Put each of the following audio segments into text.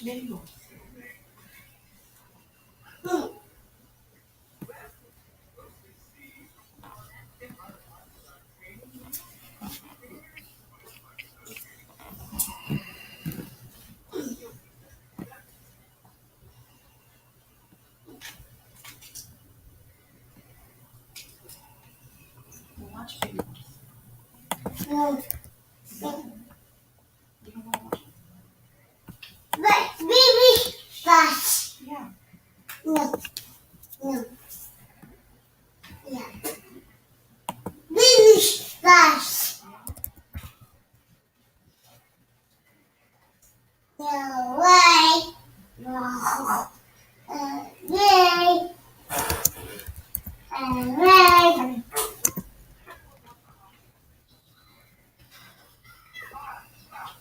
videos. Watch videos. No. You don't want to watch it? But baby flash. Yeah. No. No. Yeah. Baby flash. No way. No. Yay. Yay.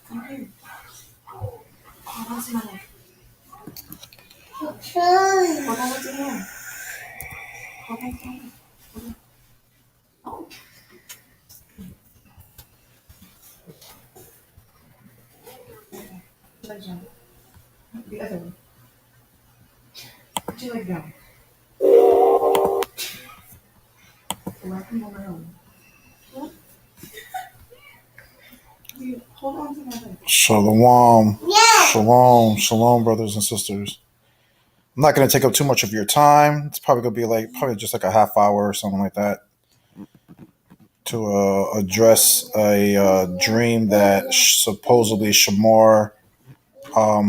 Come here. Hold on to my leg. Hold on with your hand. Hold on to my leg. Hold on. Oh. Okay. Legs down. The other one. Put your leg down. Wrap them on my own. Hold on to my leg. Shalom. Shalom, brothers and sisters. I'm not going to take up too much of your time. It's probably going to be just like a half hour or something like that to address a dream that supposedly Shamar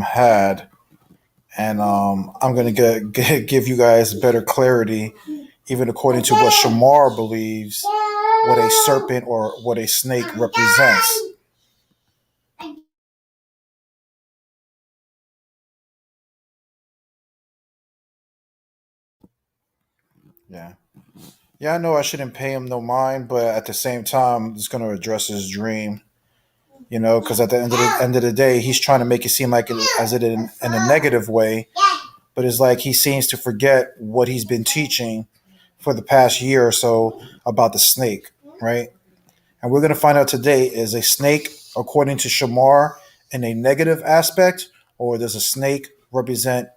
had. And I'm going to give you guys better clarity, even according to what Shamar believes, what a serpent or what a snake represents. Yeah, I know I shouldn't pay him no mind, but at the same time, I'm just going to address his dream, because at the end of the day, he's trying to make it seem like as it in a negative way, but it's like he seems to forget what he's been teaching for the past year or so about the snake, right? And we're going to find out today, is a snake, according to Shamar, in a negative aspect, or does a snake represent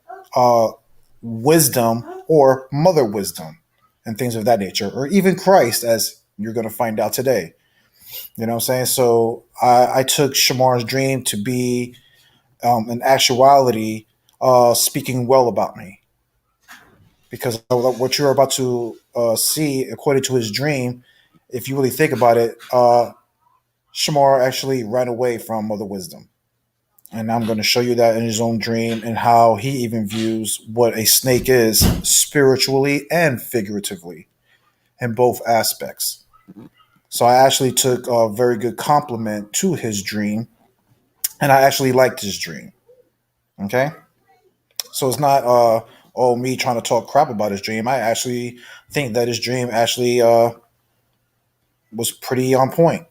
wisdom or mother wisdom and things of that nature, or even Christ, as you're going to find out today. You know what I'm saying? So I took Shamar's dream to be, in actuality, speaking well about me. Because what you're about to see, according to his dream, if you really think about it, Shamar actually ran away from Mother Wisdom. And I'm going to show you that in his own dream and how he even views what a snake is spiritually and figuratively in both aspects. So I actually took a very good compliment to his dream, and I actually liked his dream. Okay? So it's not me trying to talk crap about his dream. I actually think that his dream actually was pretty on point.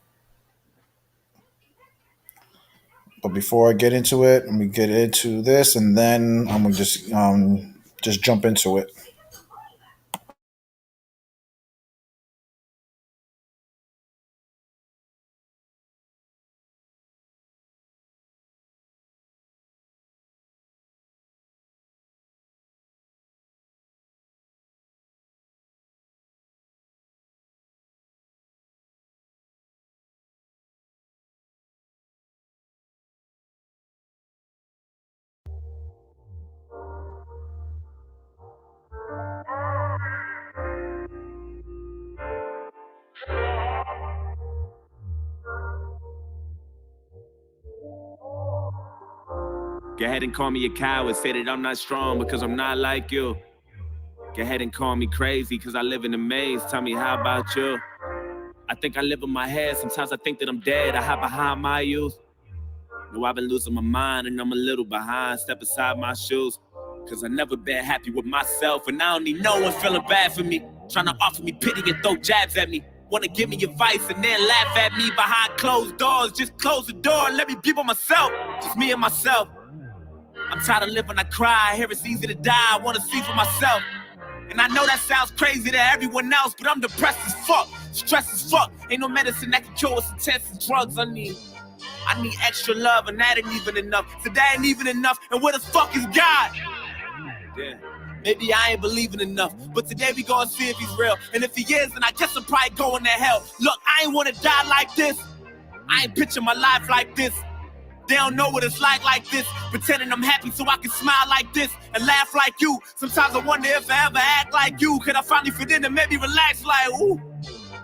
But before I get into it, let me get into this, and then I'm gonna just jump into it. Go ahead and call me a coward, say that I'm not strong because I'm not like you. Go ahead and call me crazy because I live in a maze. Tell me, how about you? I think I live in my head. Sometimes I think that I'm dead. I hide behind my youth. No, I've been losing my mind and I'm a little behind. Step aside my shoes. Cause I never been happy with myself. And I don't need no one feeling bad for me. Trying to offer me pity and throw jabs at me. Wanna give me advice and then laugh at me behind closed doors. Just close the door and let me be by myself. Just me and myself. I'm tired of living, I cry. I hear it's easy to die. I wanna see for myself. And I know that sounds crazy to everyone else, but I'm depressed as fuck, stressed as fuck. Ain't no medicine that can cure what's intense as drugs I need. I need extra love, and that ain't even enough. So that ain't even enough, and where the fuck is God? Yeah. Maybe I ain't believing enough, but today we gonna see if he's real. And if he is, then I guess I'm probably going to hell. Look, I ain't wanna die like this. I ain't picture my life like this. They don't know what it's like this. Pretending I'm happy so I can smile like this and laugh like you. Sometimes I wonder if I ever act like you. Could I finally fit in and maybe relax like, ooh?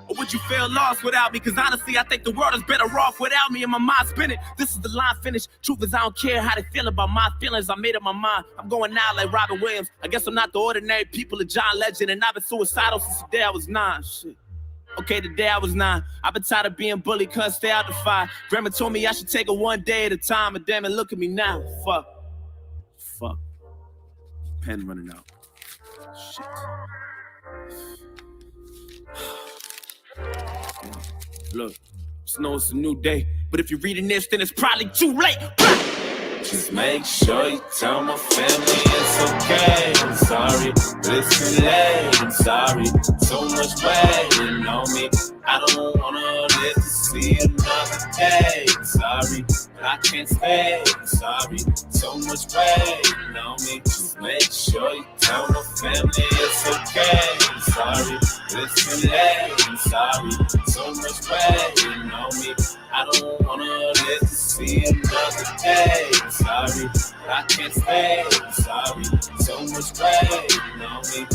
Or would you feel lost without me? Cause honestly, I think the world is better off without me and my mind spinning. This is the line finish. Truth is I don't care how they feel about my feelings. I made up my mind. I'm going out like Robin Williams. I guess I'm not the ordinary people of John Legend. And I've been suicidal since the day I was 9. Shit. Okay, the day I was 9. I've been tired of being bullied, couldn't stay out the fire. Grandma told me I should take it one day at a time. And damn it, look at me now. Fuck. Pen running out. Shit. Look, just know it's a new day. But if you're reading this, then it's probably too late. Just make sure you tell my family it's okay. I'm sorry, but it's too late. I'm sorry, so much waiting on me. I don't wanna live to see another day. I'm sorry, but I can't stay. I'm sorry, so much waiting on me. Just make sure you tell my family it's okay. I'm sorry, but it's too late. I'm sorry, so much waiting on me. I don't wanna live to see another day. I'm sorry, but I can't stay. I'm sorry, so much waiting on me.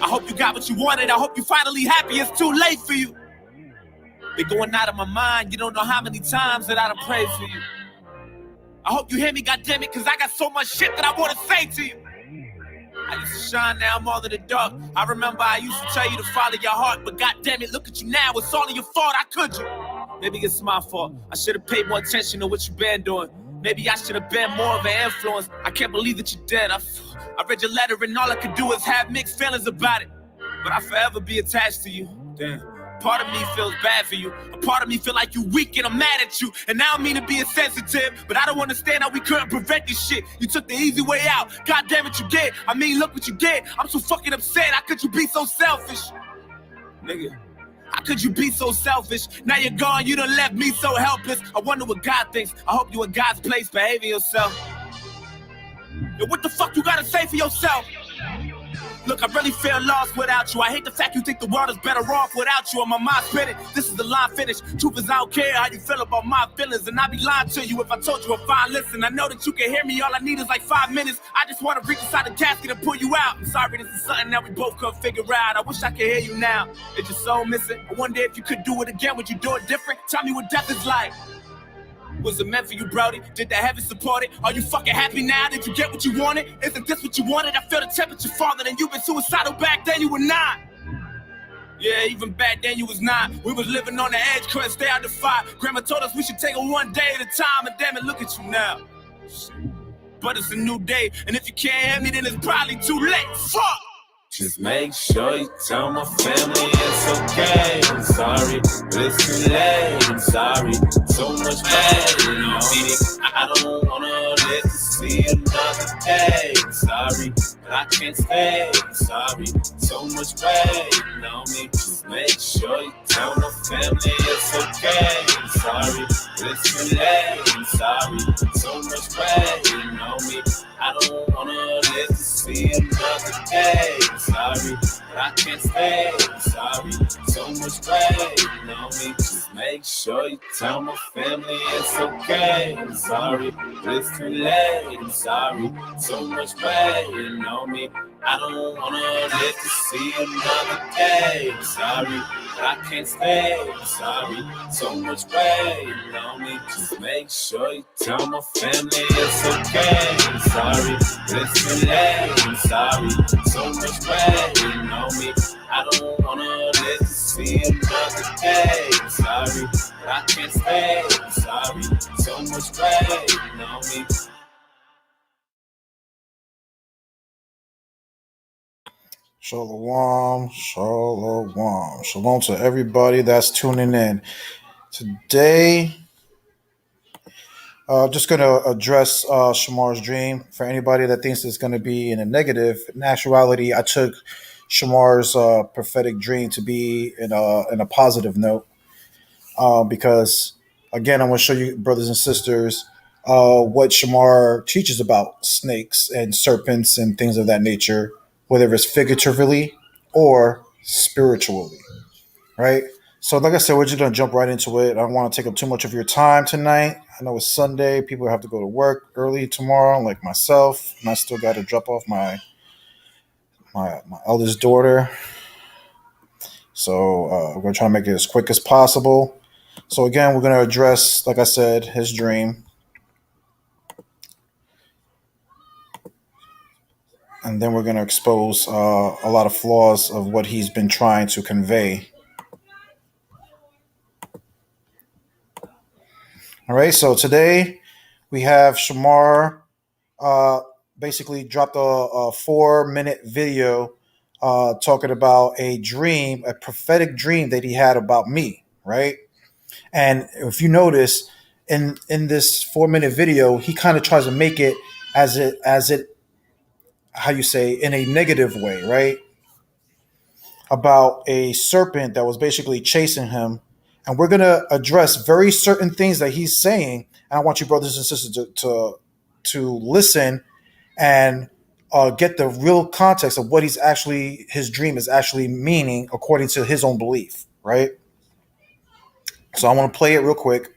I hope you got what you wanted. I hope you finally happy. It's too late for you. Been going out of my mind. You don't know how many times that I done prayed for you. I hope you hear me, goddammit, cause I got so much shit that I wanna say to you. I used to shine, now I'm all in the dark. I remember I used to tell you to follow your heart, but goddammit, look at you now. It's all your fault. How could you? Maybe it's my fault. I should have paid more attention to what you been doing. Maybe I should have been more of an influence. I can't believe that you're dead. I read your letter and all I could do is have mixed feelings about it. But I'll forever be attached to you. Damn. Part of me feels bad for you. A part of me feel like you weak and I'm mad at you. And now I mean to be insensitive, but I don't understand how we couldn't prevent this shit. You took the easy way out. God damn it, you get. I mean, look what you get. I'm so fucking upset. How could you be so selfish? Nigga. How could you be so selfish? Now you're gone, you done left me so helpless. I wonder what God thinks. I hope you in God's place behaving yourself. Yo, what the fuck you gotta say for yourself? Look, I really feel lost without you. I hate the fact you think the world is better off without you. On my mind spinning, this is the line finish. Truth is I don't care how you feel about my feelings. And I'd be lying to you if I told you a fine listen. I know that you can hear me, all I need is like 5 minutes. I just want to reach inside the casket and pull you out. I'm sorry, this is something that we both couldn't figure out. I wish I could hear you now. Is your soul missing? I wonder if you could do it again. Would you do it different? Tell me what death is like. Was it meant for you, Brody? Did the heavens support it? Are you fucking happy now? Did you get what you wanted? Isn't this what you wanted? I feel the temperature falling and you've been suicidal back then, you were not. Yeah, even back then you was not. We was living on the edge, couldn't stay out the fire. Grandma told us we should take it one day at a time, and damn it, look at you now. But it's a new day, and if you can't hear me, then it's probably too late. Fuck! Just make sure you tell my family it's okay. I'm sorry, but it's too late. I'm sorry, so much pain on me. I don't wanna live to see another day. I'm sorry, but I can't stay. I'm sorry, so much pain on me. Just make sure you tell my family it's okay. I'm sorry, but it's too late. I'm sorry, so much pain on me. I don't wanna live to see another day. I'm sorry, but I can't stay. I'm sorry, so much pain on me. Just make sure you tell my family it's okay. I'm sorry, but it's too late. I'm sorry, so much pain on me. I don't wanna live to see another day. I'm sorry, but I can't stay. I'm sorry, so much pain on me. Just make sure you tell my family it's okay. I'm sorry, but it's too late. I'm sorry, so much pain on me. I don't wanna live to see see another day. I'm sorry, but I can't stay. I'm sorry, so much waiting on me. Shalom, shalom. Shalom to everybody that's tuning in. Today, just going to address Shamar's dream. For anybody that thinks it's going to be in a negative, in actuality, I took Shamar's prophetic dream to be in a positive note because, again, I'm going to show you, brothers and sisters, what Shamar teaches about snakes and serpents and things of that nature, whether it's figuratively or spiritually, right? So, like I said, we're just gonna jump right into it. I don't want to take up too much of your time tonight. I know it's Sunday; people have to go to work early tomorrow, like myself, and I still got to drop off my eldest daughter. So, we're gonna try to make it as quick as possible. So, again, we're gonna address, like I said, his dream, and then we're gonna expose a lot of flaws of what he's been trying to convey. All right. So today we have Shamar uh, basically dropped a 4 minute video talking about a dream, a prophetic dream that he had about me, right? And if you notice in this 4 minute video, he kind of tries to make it as it how you say in a negative way, right? About a serpent that was basically chasing him. And we're gonna address very certain things that he's saying. And I want you brothers and sisters to listen and get the real context of what his dream is actually meaning according to his own belief, right? So I want to play it real quick.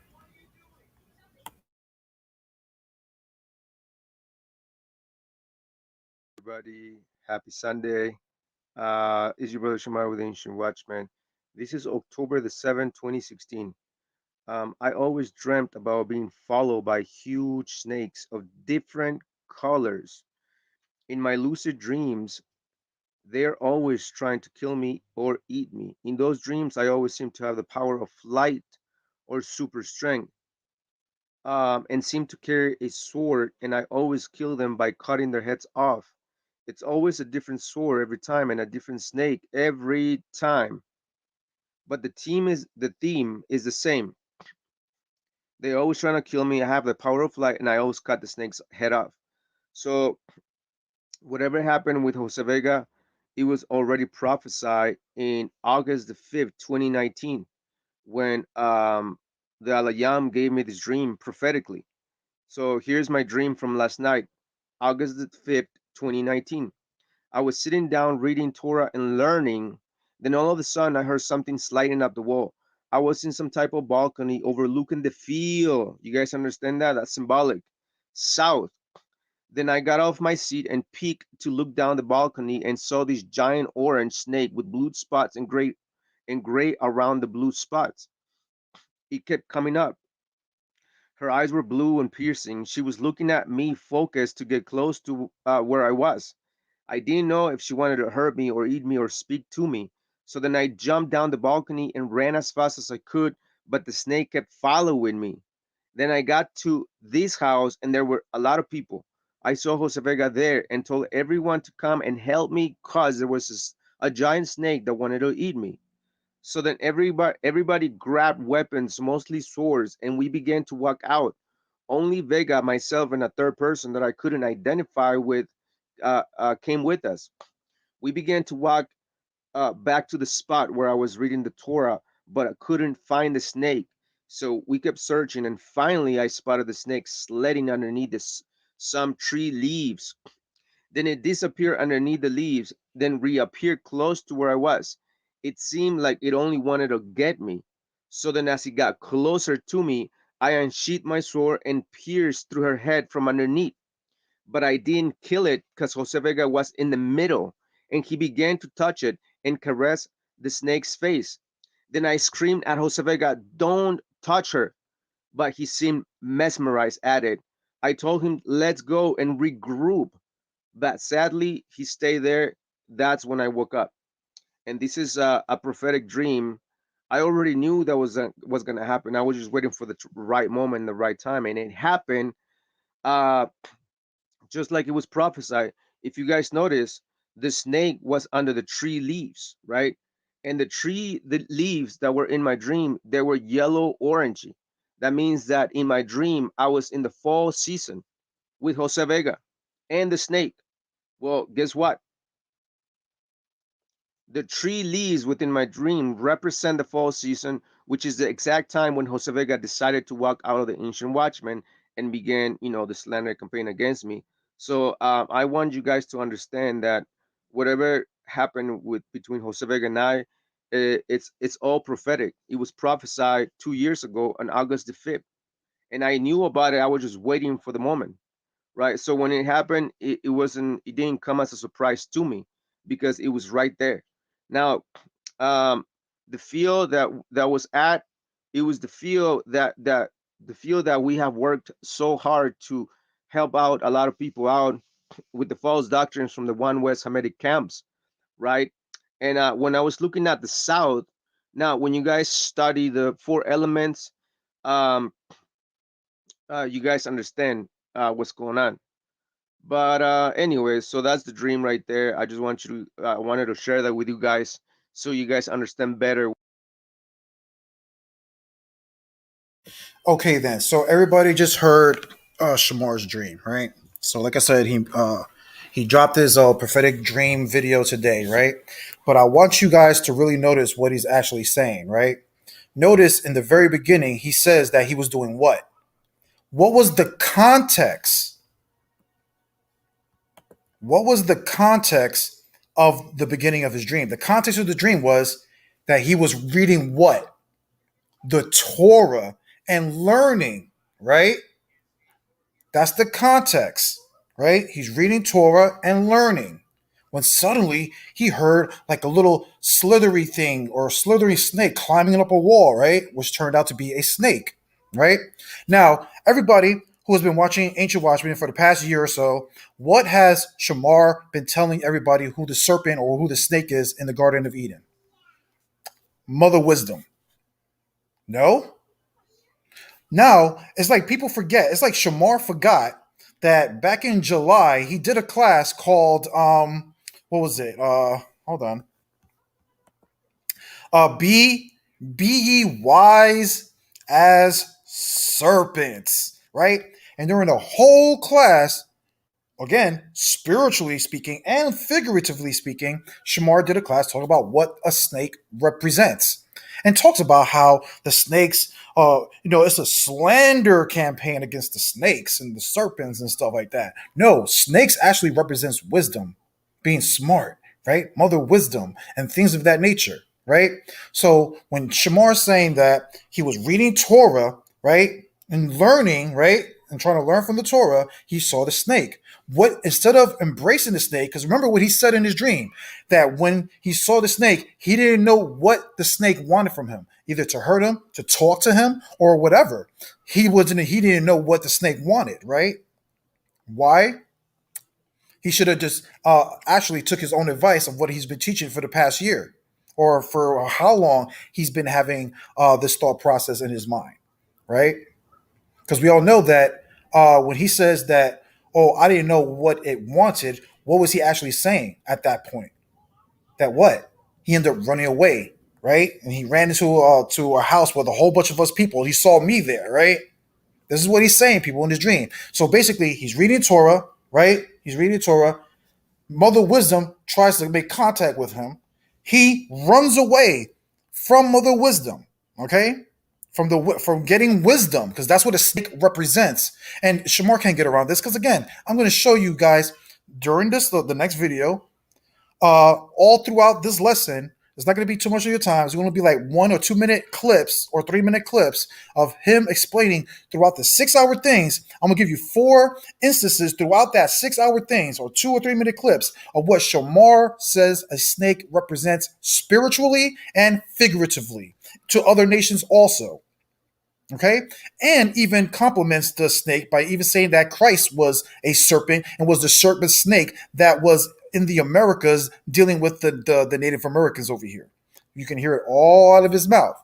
Everybody, happy Sunday. Is your brother Shamar with Ancient Watchman. This is October the 7th, 2016. I always dreamt about being followed by huge snakes of different colors. In my lucid dreams, they're always trying to kill me or eat me. In those dreams, I always seem to have the power of flight or super strength, and seem to carry a sword, and I always kill them by cutting their heads off. It's always a different sword every time and a different snake every time. But the theme is the same. They always trying to kill me. I have the power of light and I always cut the snake's head off. So whatever happened with Jose Vega, it was already prophesied in August the 5th, 2019, when the Alayam gave me this dream prophetically. So here's my dream from last night, August the 5th, 2019. I was sitting down reading Torah and learning. Then all of a sudden, I heard something sliding up the wall. I was in some type of balcony overlooking the field. You guys understand that? That's symbolic. South. Then I got off my seat and peeked to look down the balcony and saw this giant orange snake with blue spots and gray around the blue spots. It kept coming up. Her eyes were blue and piercing. She was looking at me, focused to get close to where I was. I didn't know if she wanted to hurt me or eat me or speak to me. So then I jumped down the balcony and ran as fast as I could, but the snake kept following me. Then I got to this house and there were a lot of people. I saw Jose Vega there and told everyone to come and help me because there was a giant snake that wanted to eat me. So then everybody grabbed weapons, mostly swords, and we began to walk out. Only Vega, myself, and a third person that I couldn't identify with came with us. We began to walk back to the spot where I was reading the Torah, but I couldn't find the snake. So we kept searching, and finally I spotted the snake sledding underneath some tree leaves. Then it disappeared underneath the leaves, then reappeared close to where I was. It seemed like it only wanted to get me. So then, as it got closer to me, I unsheathed my sword and pierced through her head from underneath. But I didn't kill it because Jose Vega was in the middle and he began to touch it and caress the snake's face. Then I screamed at Jose Vega, "Don't touch her." But he seemed mesmerized at it. I told him, "Let's go and regroup." But sadly, he stayed there. That's when I woke up. and this is a prophetic dream. I already knew that was going to happen. I was just waiting for the right moment, the right time, and it happened. Uh, just like it was prophesied. If you guys notice, the snake was under the tree leaves, right? And the leaves that were in my dream, they were yellow orangey. That means that in my dream, I was in the fall season with Jose Vega and the snake. Well, guess what? The tree leaves within my dream represent the fall season, which is the exact time when Jose Vega decided to walk out of the Ancient Watchmen and began, the slander campaign against me. So I want you guys to understand that whatever happened with between Jose Vega and I, it's all prophetic. It was prophesied 2 years ago on August the 5th, and I knew about it. I was just waiting for the moment, right? So when it happened, it didn't come as a surprise to me because it was right there. Now, um, the field that was at, it was the field that we have worked so hard to help out a lot of people out with the false doctrines from the One West Hamitic camps, right? And when I was looking at the South, now when you guys study the four elements, um, you guys understand what's going on. But anyway, so that's the dream right there. I just wanted to share that with you guys so you guys understand better. Okay, then. So everybody just heard Shamar's dream, right? So, like I said, he dropped his prophetic dream video today, right? But I want you guys to really notice what he's actually saying, right? Notice in the very beginning, he says that he was doing what? What was the context? What was the context of the beginning of his dream? The context of the dream was that he was reading what? The Torah and learning, right? That's the context, right? He's reading Torah and learning. When suddenly he heard like a little slithery thing or a slithery snake climbing up a wall, right? Which turned out to be a snake, right? Now, everybody who has been watching Ancient Watchmen for the past year or so, what has Shamar been telling everybody who the serpent or who the snake is in the Garden of Eden? Mother Wisdom. No? Now, it's like people forget. It's like Shamar forgot that back in July, he did a class called what was it? Hold on. Be ye wise as serpents, right? And during the whole class, again, spiritually speaking and figuratively speaking, Shamar did a class talking about what a snake represents and talks about how the snakes, it's a slander campaign against the snakes and the serpents and stuff like that. No, snakes actually represents wisdom, being smart, right? Mother wisdom and things of that nature, right? So when Shamar's saying that he was reading Torah, right, and learning, right, and trying to learn from the Torah, he saw the snake. What instead of embracing the snake, because remember what he said in his dream, that when he saw the snake, he didn't know what the snake wanted from him, either to hurt him, to talk to him, or whatever. He didn't know what the snake wanted, right? Why? He should have just actually took his own advice of what he's been teaching for the past year, or for how long he's been having this thought process in his mind, right? Because we all know that when he says that, oh, I didn't know what it wanted, what was he actually saying at that point? That what? He ended up running away, right? And he ran into to a house with a whole bunch of us people. He saw me there, right? This is what he's saying, people, in his dream. So basically, he's reading Torah, right? He's reading Torah. Mother Wisdom tries to make contact with him. He runs away from Mother Wisdom, okay? From getting wisdom, because that's what a snake represents. And Shamar can't get around this, because again, I'm going to show you guys during the next video, all throughout this lesson. It's not going to be too much of your time. It's going to be like 1 or 2 minute clips or 3 minute clips of him explaining throughout the 6 hour things. I'm going to give you 4 instances throughout that 6 hour things or 2 or 3 minute clips of what Shamar says a snake represents spiritually and figuratively to other nations also. Okay, and even compliments the snake by even saying that Christ was a serpent and was the serpent snake that was in the Americas dealing with the Native Americans over here. You can hear it all out of his mouth.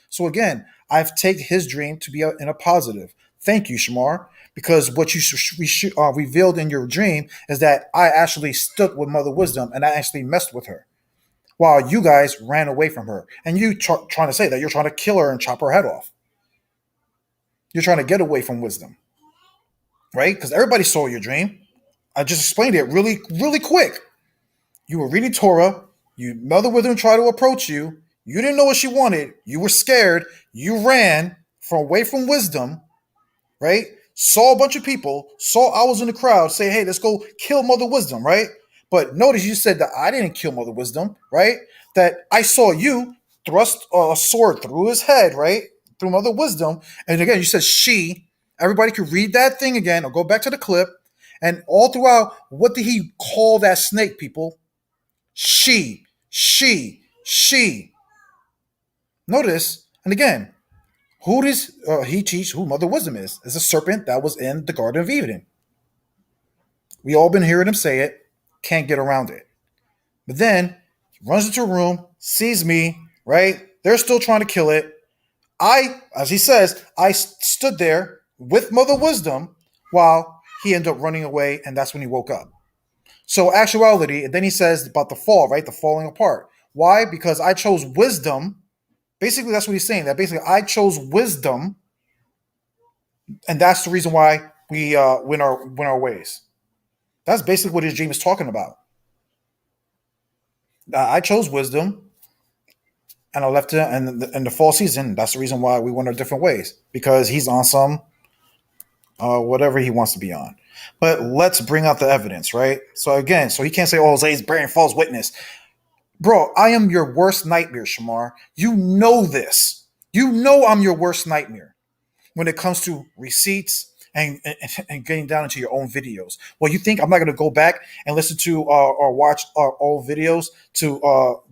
So again, I've taken his dream to be in a positive. Thank you, Shamar, because what you revealed in your dream is that I actually stood with Mother Wisdom and I actually messed with her, while you guys ran away from her. And you trying to say that you're trying to kill her and chop her head off. You're trying to get away from Wisdom, right? Because everybody saw your dream. I just explained it really, really quick. You were reading Torah. Mother Wisdom tried to approach you. You didn't know what she wanted. You were scared. You ran away from Wisdom, right? Saw a bunch of people. Saw I was in the crowd. Say, hey, let's go kill Mother Wisdom, right? But notice you said that I didn't kill Mother Wisdom, right? That I saw you thrust a sword through his head, right? Through Mother Wisdom. And again, you said she. Everybody could read that thing again or go back to the clip. And all throughout, what did he call that snake, people? She. Notice, and again, who does he teach who Mother Wisdom is? It's a serpent that was in the Garden of Eden. We all been hearing him say it, can't get around it. But then he runs into a room, sees me, right? They're still trying to kill it. As he says, I stood there with Mother Wisdom while he ended up running away, and that's when he woke up. So actuality, and then he says about the fall, right? The falling apart. Why? Because I chose wisdom. Basically, that's what he's saying. That basically I chose wisdom, and that's the reason why we win our ways. That's basically what his dream is talking about. I chose wisdom, and I left it in the fall season. That's the reason why we went our different ways, because he's on some whatever he wants to be on. But let's bring out the evidence, right? So again, he can't say, oh, Zay's bearing false witness. Bro, I am your worst nightmare, Shamar. You know this. You know I'm your worst nightmare when it comes to receipts and getting down into your own videos. Well, you think I'm not going to go back and listen to or watch our old videos to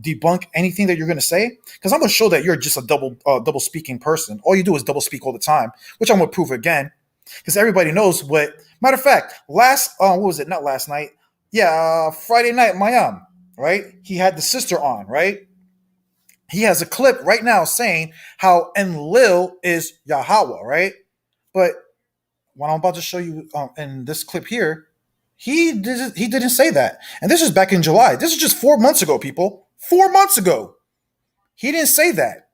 debunk anything that you're going to say? Because I'm going to show that you're just a double speaking person. All you do is double speak all the time, which I'm going to prove again. Because everybody knows what. Matter of fact, what was it? Not last night. Yeah, Friday night, Mayam, right? He had the sister on, right? He has a clip right now saying how Enlil is Yahweh, right? But what I'm about to show you in this clip here, he didn't say that. And this is back in July. This is just 4 months ago, people. 4 months ago. He didn't say that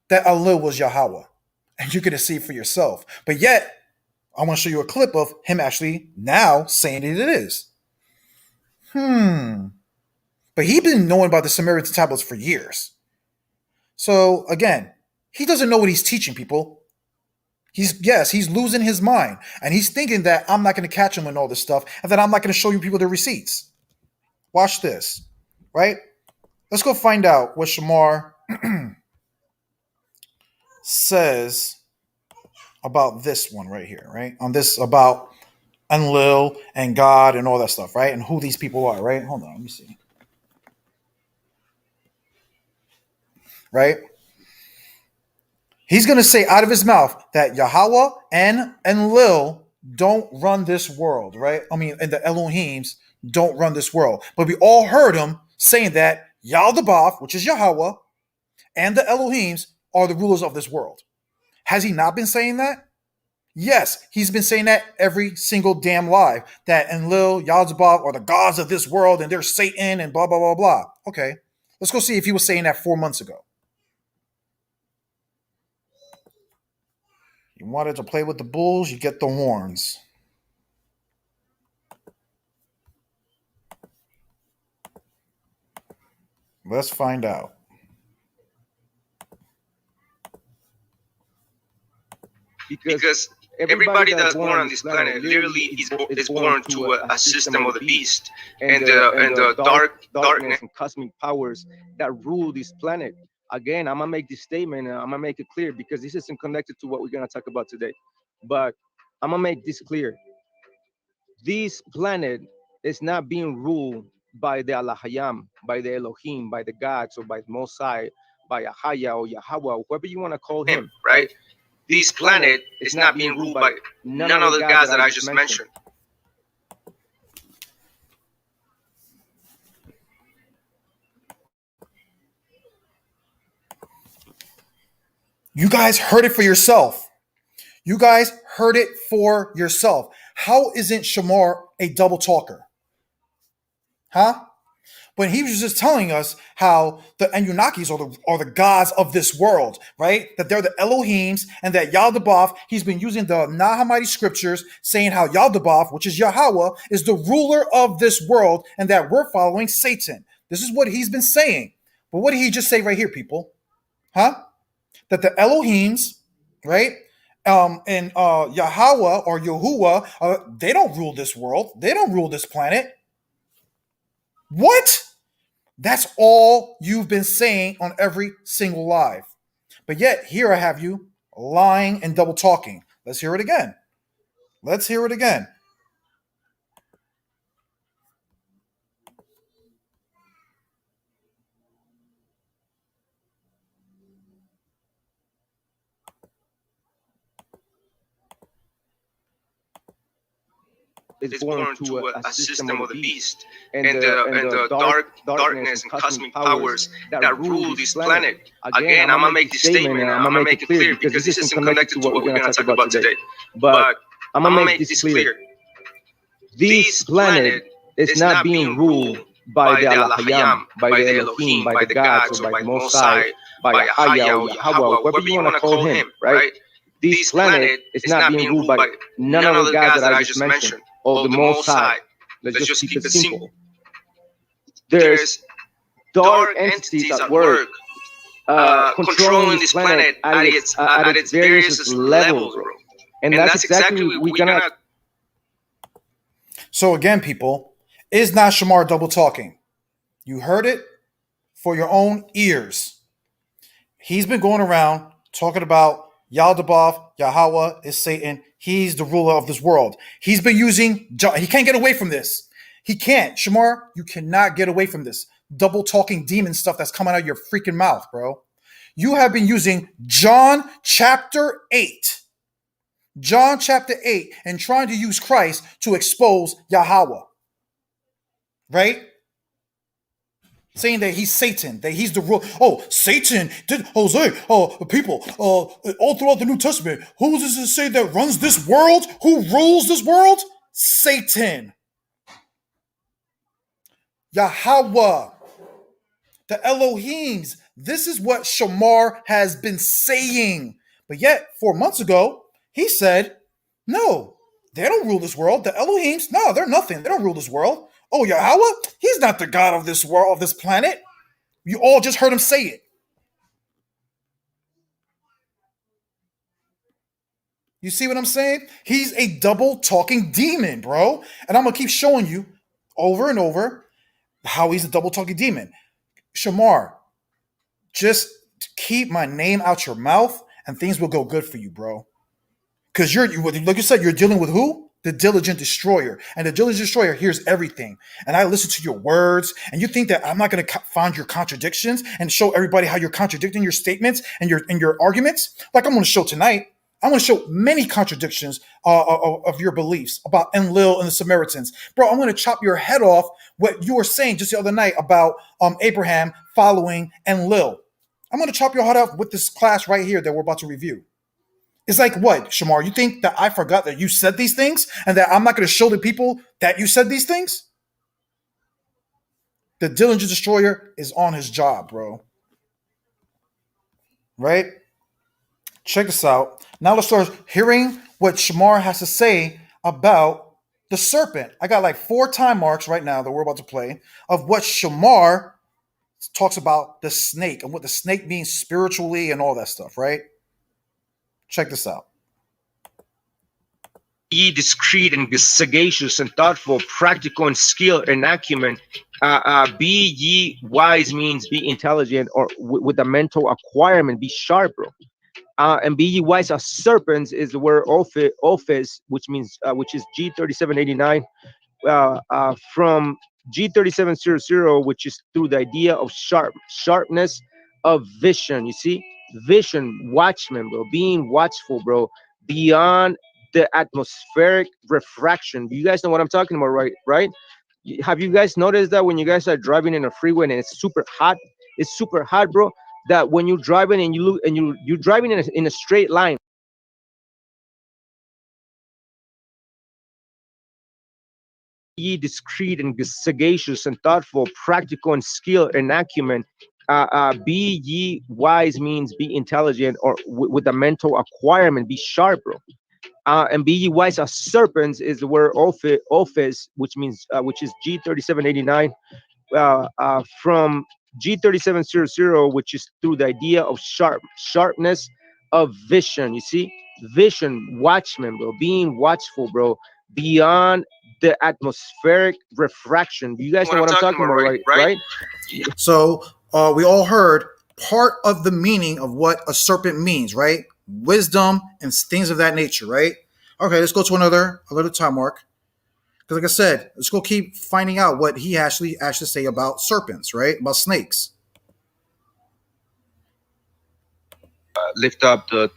Enlil was Yahweh. And you're going to see it for yourself. But yet, I want to show you a clip of him actually now saying that it is. But he's been knowing about the Samaritan tablets for years. So again, he doesn't know what he's teaching people. He's losing his mind. And he's thinking that I'm not going to catch him in all this stuff and that I'm not going to show you people the receipts. Watch this, right? Let's go find out what Shamar says about this one right here, right? On this about Enlil and God and all that stuff, right? And who these people are, right? Hold on, let me see. Right? He's going to say out of his mouth that Yahweh and Enlil don't run this world, right? I mean, and the Elohims don't run this world. But we all heard him saying that Yaldabaoth, which is Yahweh, and the Elohims are the rulers of this world. Has he not been saying that? Yes, he's been saying that every single damn live. That Enlil, Yaldabaoth are the gods of this world and they're Satan and blah, blah, blah, blah. Okay, let's go see if he was saying that 4 months ago. You wanted to play with the bulls, you get the horns. Let's find out. Because everybody that's born on this planet literally is born to a system of the beast and the darkness and cosmic powers that rule this planet. Again, I'm gonna make this statement and I'm gonna make it clear because this isn't connected to what we're gonna talk about today. But I'm gonna make this clear. This planet is not being ruled by the Allahayam, by the Elohim, by the gods, or by the Mosai, by Ahaya or Yahweh, whoever you want to call him, right? This planet is not being ruled by none of the gods that I just mentioned. You guys heard it for yourself. You guys heard it for yourself. How isn't Shamar a double talker? Huh? When he was just telling us how the Anunnakis are the gods of this world, right? That they're the Elohims, and that Yaldabaoth, he's been using the Nag Hammadi scriptures saying how Yaldabaoth, which is Yahweh, is the ruler of this world, and that we're following Satan. This is what he's been saying. But what did he just say right here, people? Huh? That the Elohims, right? And Yahweh or Yahuwah, they don't rule this world. They don't rule this planet. What? That's all you've been saying on every single live. But yet, here I have you lying and double talking. Let's hear it again. Let's hear it again. is born to a system of the beast and the darkness and cosmic powers that rule this planet. Again, I'm gonna make this statement and I'm gonna make it clear because this isn't connected to what we're gonna talk about today. But I'm gonna make this clear. This planet is not being ruled by the Allahayam, by the Elohim, by the gods, or by the Mosai, by Yahya or Yahweh, whatever you want to call him, right? This planet is not being ruled by none of the gods that I just mentioned, or the Most High. Let's just keep it simple. There's dark entities at work controlling this planet at its various levels, bro. And that's exactly what we're gonna. So again, people, is not Shamar double talking? You heard it for your own ears. He's been going around talking about Yaldabaoth, Yahweh is Satan. He's the ruler of this world. He's been using, he can't get away from this. He can't. Shamar, you cannot get away from this double talking demon stuff that's coming out of your freaking mouth, bro. You have been using John chapter 8. John chapter 8 and trying to use Christ to expose Yahweh. Right? Saying that he's Satan, that he's the rule. Oh, Satan did Jose. People, all throughout the New Testament, who does it say that runs this world? Who rules this world? Satan. Yahweh. The Elohims. This is what Shamar has been saying. But yet, 4 months ago, he said, no, they don't rule this world. The Elohims, no, they're nothing. They don't rule this world. Oh, Yahweh, he's not the God of this world, of this planet. You all just heard him say it. You see what I'm saying? He's a double talking demon, bro. And I'm going to keep showing you over and over how he's a double talking demon. Shamar, just keep my name out your mouth and things will go good for you, bro. Because like you said, you're dealing with who? The diligent destroyer. And the diligent destroyer hears everything. And I listen to your words. And you think that I'm not going to find your contradictions and show everybody how you're contradicting your statements and your arguments? Like I'm going to show tonight. I'm going to show many contradictions of your beliefs about Enlil and the Samaritans. Bro, I'm going to chop your head off what you were saying just the other night about Abraham following Enlil. I'm going to chop your head off with this class right here that we're about to review. It's like what, Shamar? You think that I forgot that you said these things and that I'm not going to show the people that you said these things? The diligent destroyer is on his job, bro. Right? Check this out. Now let's start hearing what Shamar has to say about the serpent. I got like 4 time marks right now that we're about to play of what Shamar talks about the snake and what the snake means spiritually and all that stuff, right? Check this out. Be discreet and be sagacious and thoughtful, practical and skilled and acumen. Be ye wise means be intelligent or with a mental acquirement, be sharp, bro. And be ye wise as serpents is the word office, which means which is G3789 from G3700, which is through the idea of sharpness of vision. You see, vision, watchman, bro, being watchful, bro, beyond the atmospheric refraction. Do you guys know what I'm talking about, right? Have you guys noticed that when you guys are driving in a freeway and it's super hot? It's super hot, bro. that when you're driving and you look and you're driving in a straight line, ye discreet and sagacious and thoughtful, practical and skilled and acumen. Be ye wise means be intelligent, or with a mental acquirement, be sharp, bro. And be ye wise as serpents is the word office, which means which is G3789, from G3700, which is through the idea of sharpness of vision. You see, vision, watchman, bro, being watchful, bro, beyond the atmospheric refraction. You guys know what I'm talking about, right? So we all heard part of the meaning of what a serpent means, right? Wisdom and things of that nature, right? Okay, let's go to another time mark. Because like I said, let's go keep finding out what he actually say about serpents, right? About snakes. Lift up the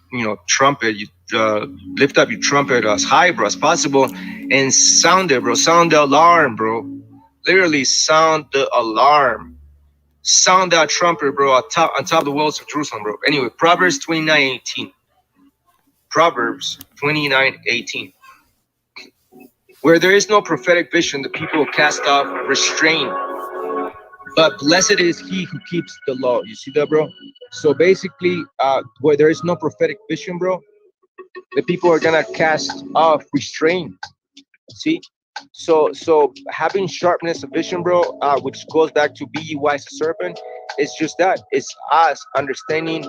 trumpet. You lift up your trumpet as high, bro, as possible, and sound it, bro. Sound the alarm, bro. Literally sound the alarm. Sound that trumpet, bro, on top of the walls of Jerusalem, bro. Anyway, Proverbs 29:18. Proverbs 29:18. Where there is no prophetic vision, the people will cast off restraint. But blessed is he who keeps the law. You see that, bro? So basically, where there is no prophetic vision, bro, the people are gonna cast off restraint. See? So having sharpness of vision, bro, which goes back to be ye wise as serpent, it's just that. It's us understanding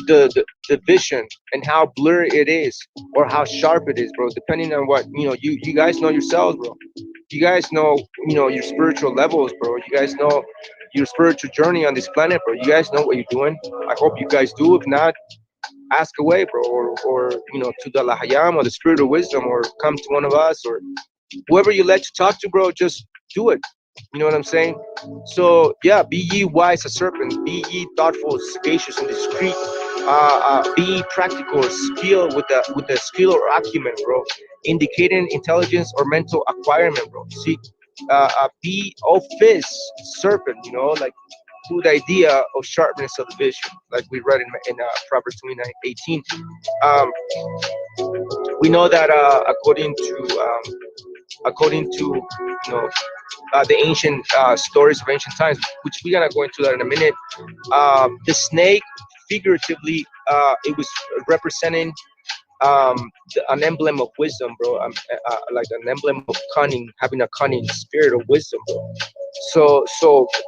the vision and how blurry it is, or how sharp it is, bro, depending on what you guys know yourselves, bro. You guys know your spiritual levels, bro. You guys know your spiritual journey on this planet, bro. You guys know what you're doing. I hope you guys do. If not, ask away, bro, or to the Lahayam or the spirit of wisdom, or come to one of us, or whoever you let to talk to, bro. Just do it. You know what I'm saying? So yeah, be ye wise as serpents, be ye thoughtful, sagacious, and discreet. Be practical or skill with the skill or acumen, bro, indicating intelligence or mental acquirement, bro. See, be office serpent, like through the idea of sharpness of the vision, like we read in Proverbs 29:18. We know that according to the ancient stories of ancient times, which we're gonna go into that in a minute. The snake, figuratively, it was representing an emblem of wisdom, bro. Like an emblem of cunning, having a cunning spirit of wisdom, bro. So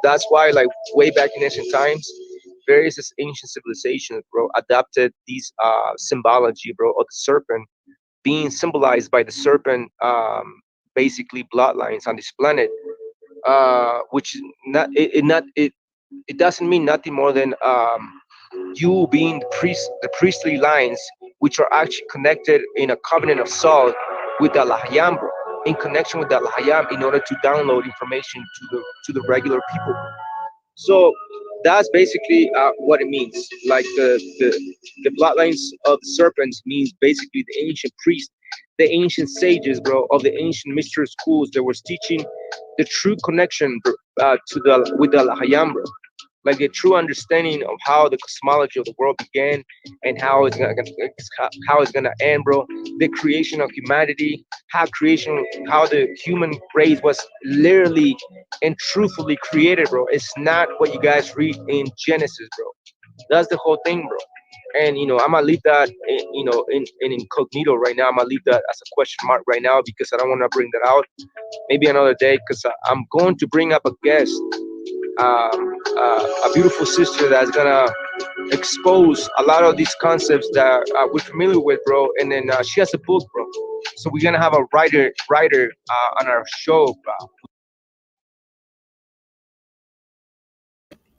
that's why, like, way back in ancient times, various ancient civilizations, bro, adopted these symbology, bro, of the serpent being symbolized by the serpent, basically bloodlines on this planet, which it doesn't mean nothing more than you being the priestly lines, which are actually connected in a covenant of salt with the Lahayam, bro, in connection with the Lahayam, in order to download information to the regular people. So that's basically what it means. Like the bloodlines of the serpents means basically the ancient priests, the ancient sages, bro, of the ancient mystery schools that was teaching the true connection with the Lahayam, bro. Like a true understanding of how the cosmology of the world began and how it's gonna end, bro. The creation of humanity, how the human race was literally and truthfully created, bro. It's not what you guys read in Genesis, bro. That's the whole thing, bro. And I'm gonna leave that in incognito right now. I'm gonna leave that as a question mark right now, because I don't want to bring that out. Maybe another day, because I'm going to bring up a guest, a beautiful sister that's gonna expose a lot of these concepts that we're familiar with, bro. And then she has a book, bro. So we're gonna have a writer on our show, bro.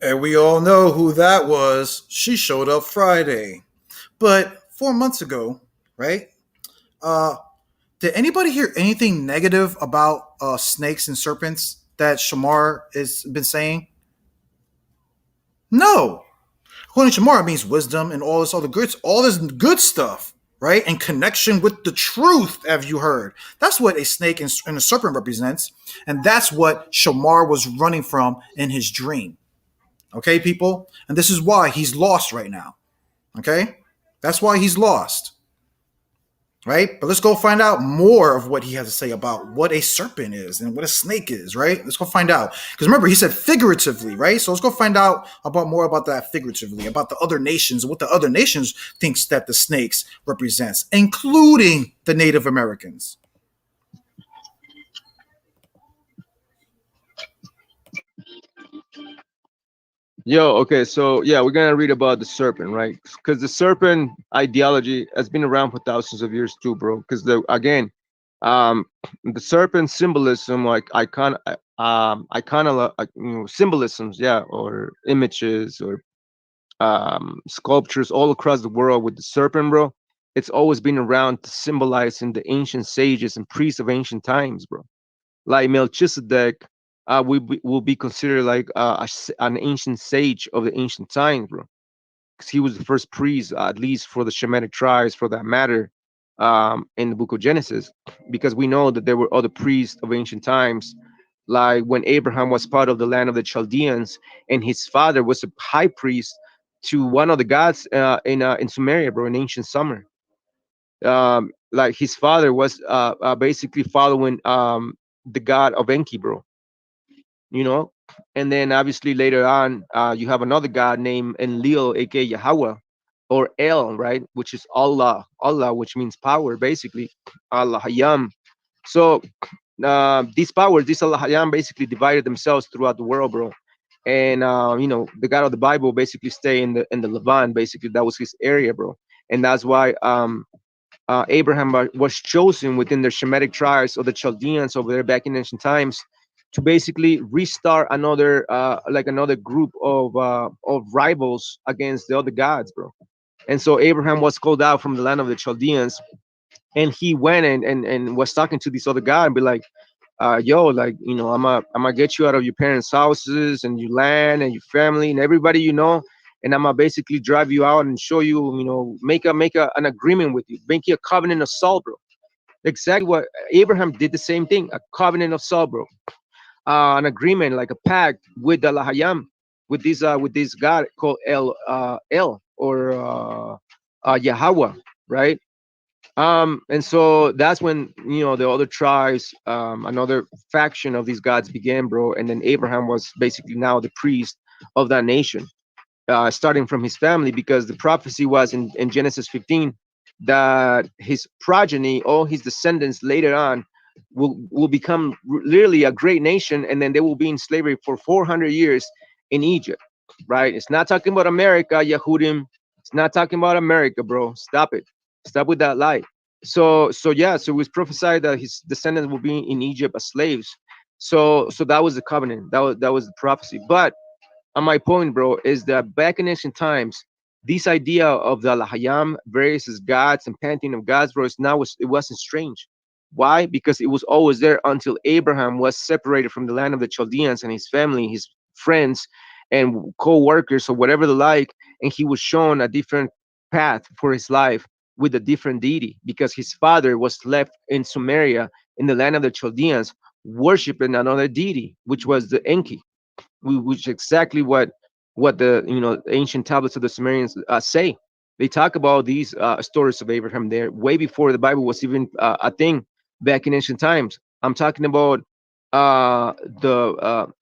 And we all know who that was. She showed up Friday. But 4 months ago, right? Did anybody hear anything negative about snakes and serpents that Shamar has been saying? No. According to Shamar, it means wisdom and all this good stuff, right? In connection with the truth, have you heard? That's what a snake and a serpent represents. And that's what Shamar was running from in his dream. Okay, people? And this is why he's lost right now. Okay? That's why he's lost. Right? But let's go find out more of what he has to say about what a serpent is and what a snake is, right? Let's go find out. Because remember, he said figuratively, right? So let's go find out about more about that figuratively, about the other nations, what the other nations thinks that the snakes represents, including the Native Americans. Yo, okay, so yeah, we're gonna read about the serpent, right? Because the serpent ideology has been around for thousands of years too, bro. Because um, the serpent symbolism, like symbolisms, yeah, or images or sculptures all across the world with the serpent, bro. It's always been around to symbolize in the ancient sages and priests of ancient times, bro. Like Melchizedek, will be considered like an ancient sage of the ancient times, bro, because he was the first priest, at least for the Shemitic tribes, for that matter, in the Book of Genesis, because we know that there were other priests of ancient times, like when Abraham was part of the land of the Chaldeans, and his father was a high priest to one of the gods in Sumeria, bro, in ancient Sumer. Like his father was basically following the god of Enki, bro, you know. And then obviously later on, you have another god named Enlil, aka Yahweh, or El, right, which is Allah, which means power, basically. Allah Hayam. So these powers, these Allah Hayam, basically divided themselves throughout the world, bro. And the God of the Bible basically stay in the Levant. Basically, that was his area, bro. And that's why Abraham was chosen within the Shemitic tribes or the Chaldeans over there back in ancient times to basically restart another group of rivals against the other gods, bro. And so Abraham was called out from the land of the Chaldeans, and he went and was talking to this other guy and be like, yo, like, I'm gonna get you out of your parents' houses and your land and your family and everybody, and I'm gonna basically drive you out and show you, make an agreement with you, make you a covenant of salt, bro. Exactly what Abraham did, the same thing, a covenant of salt, bro. An agreement, like a pact with the Lahayam, with this God called El or Yahweh, right? And so that's when the other tribes, another faction of these gods began, bro. And then Abraham was basically now the priest of that nation, starting from his family, because the prophecy was in Genesis 15 that his progeny, all his descendants later on, will become literally a great nation, and then they will be in slavery for 400 years in Egypt, right? It's not talking about America, Yahudim. It's not talking about America, bro. Stop it. Stop with that lie. So yeah, so it was prophesied that his descendants will be in Egypt as slaves. So that was the covenant. That was the prophecy. But my point, bro, is that back in ancient times, this idea of the Lahayam, various gods and pantheon of gods, bro, it wasn't strange. Why? Because it was always there until Abraham was separated from the land of the Chaldeans and his family, his friends, and co-workers or whatever the like, and he was shown a different path for his life with a different deity, because his father was left in Sumeria, in the land of the Chaldeans, worshiping another deity, which was the Enki, which is exactly what the ancient tablets of the Sumerians say. They talk about these stories of Abraham there way before the Bible was even a thing back in ancient times. I'm talking about the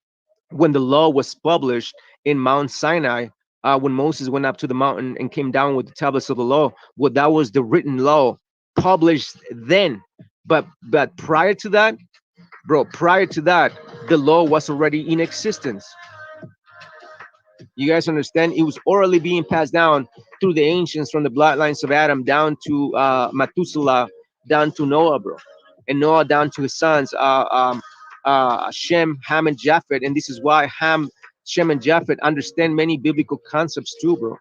when the law was published in Mount Sinai, when Moses went up to the mountain and came down with the tablets of the law. Well, that was the written law published then. But prior to that, bro, the law was already in existence. You guys understand? It was orally being passed down through the ancients, from the bloodlines of Adam down to Methuselah, down to Noah, bro, and Noah down to his sons, Shem, Ham, and Japheth. And this is why Ham, Shem, and Japheth understand many biblical concepts too, bro.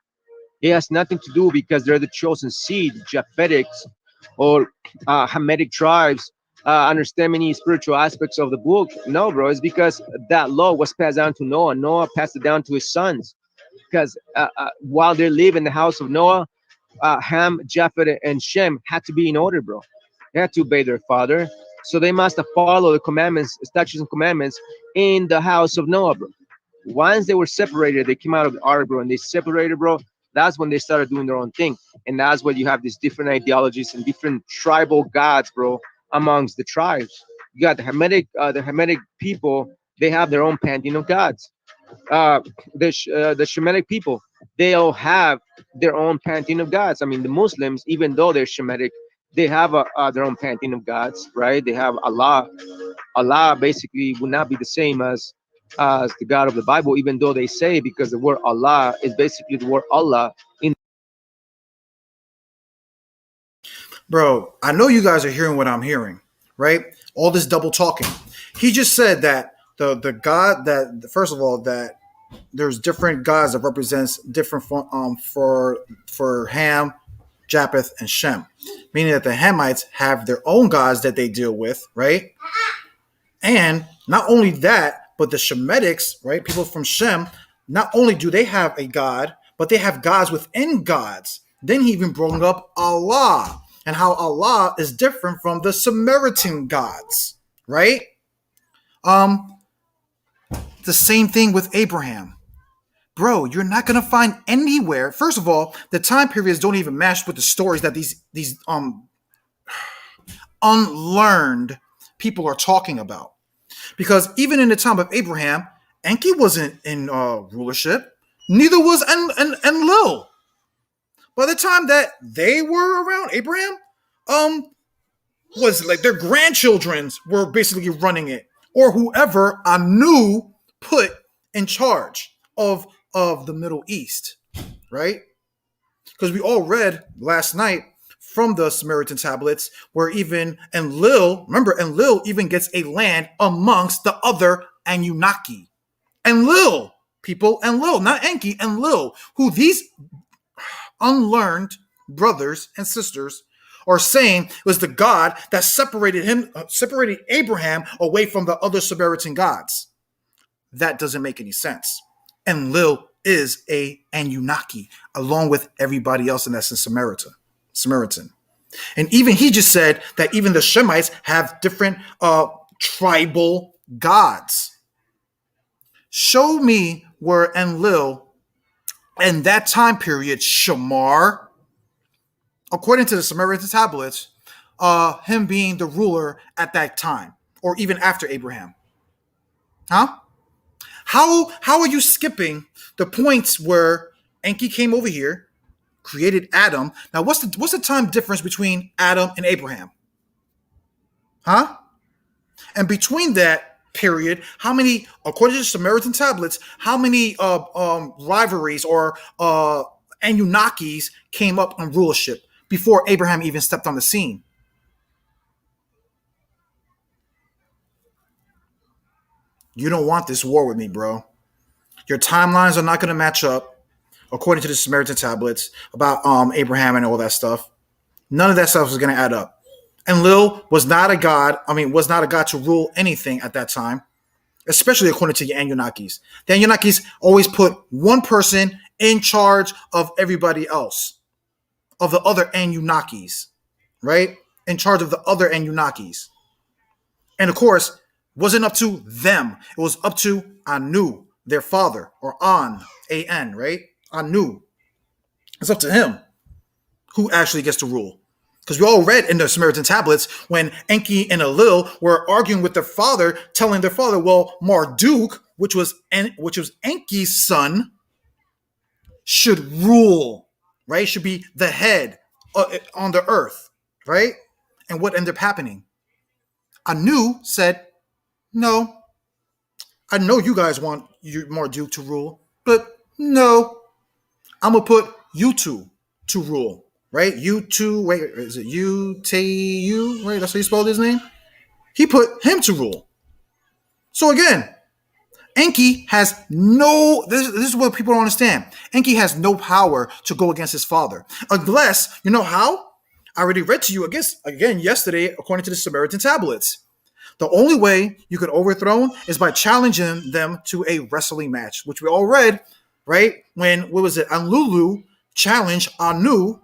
It has nothing to do because they're the chosen seed, Japhetics or Hamitic tribes. Understand many spiritual aspects of the book. No, bro, it's because that law was passed down to Noah. Noah passed it down to his sons, because while they live in the house of Noah, Ham, Japheth, and Shem had to be in order, bro. They had to obey their father, so they must have followed the commandments, statutes, and commandments in the house of Noah, bro. Once they were separated, they came out of the ark, bro, and they separated, bro. That's when they started doing their own thing, and that's when you have these different ideologies and different tribal gods, bro, amongst the tribes. You got the Hamitic people. They have their own pantheon of gods. The Shemitic people, they all have their own pantheon of gods. I mean, the Muslims, even though they're Shemitic, they have their own pantheon of gods, right? They have Allah. Allah basically would not be the same as the God of the Bible, even though they say, because the word Allah is basically the word Allah in. Bro, I know you guys are hearing what I'm hearing, right? All this double talking. He just said that the God that, first of all, that there's different gods that represents different for Ham, Japheth, and Shem, meaning that the Hamites have their own gods that they deal with, right? And not only that, but the Shemitics, right, people from Shem, not only do they have a god, but they have gods within gods. Then he even brought up Allah and how Allah is different from the Samaritan gods, right? The same thing with Abraham. Bro, you're not gonna find anywhere. First of all, the time periods don't even match with the stories that these unlearned people are talking about. Because even in the time of Abraham, Enki wasn't in rulership. Neither was Enlil. By the time that they were around, Abraham, was like their grandchildren were basically running it, or whoever Anu put in charge of the Middle East, right? Because we all read last night from the Samaritan tablets where even Enlil even gets a land amongst the other Anunnaki. Enlil, people, Enlil, not Enki, Enlil, who these unlearned brothers and sisters are saying was the God that separated Abraham away from the other Samaritan gods. That doesn't make any sense. Enlil is a Anunnaki, along with everybody else in that's in Samaritan. And even he just said that even the Shemites have different tribal gods. Show me where Enlil in that time period, Shamar, according to the Samaritan tablets, him being the ruler at that time, or even after Abraham. Huh? How are you skipping the points where Enki came over here, created Adam? Now, what's the time difference between Adam and Abraham? Huh? And between that period, how many, according to the Samaritan tablets, how many rivalries or Anunnakis came up on rulership before Abraham even stepped on the scene? You don't want this war with me, bro. Your timelines are not going to match up, according to the Samaritan tablets, about Abraham and all that stuff. None of that stuff is going to add up. Enlil was not a god. Was not a god to rule anything at that time, especially according to the Anunnakis. The Anunnakis always put one person in charge of everybody else, of the other Anunnakis, right? In charge of the other Anunnakis. And of course, wasn't up to them. It was up to Anu, their father, or An, A-N, right? Anu. It's up to him who actually gets to rule. Because we all read in the Samaritan tablets when Enki and Enlil were arguing with their father, telling their father, well, Marduk, which was Enki's son, should rule, right? Should be the head on the earth, right? And what ended up happening? Anu said, no, I know you guys want Marduk to rule, but no, I'm going to put you two to rule, right? You two, wait, is it U-T-U, right? That's how you spelled his name? He put him to rule. So again, Enki has this is what people don't understand. Enki has no power to go against his father. Unless, you know how? I already read to you again yesterday, according to the Samaritan tablets. The only way you could overthrow is by challenging them to a wrestling match, which we all read, right? When, Enlil challenged Anu,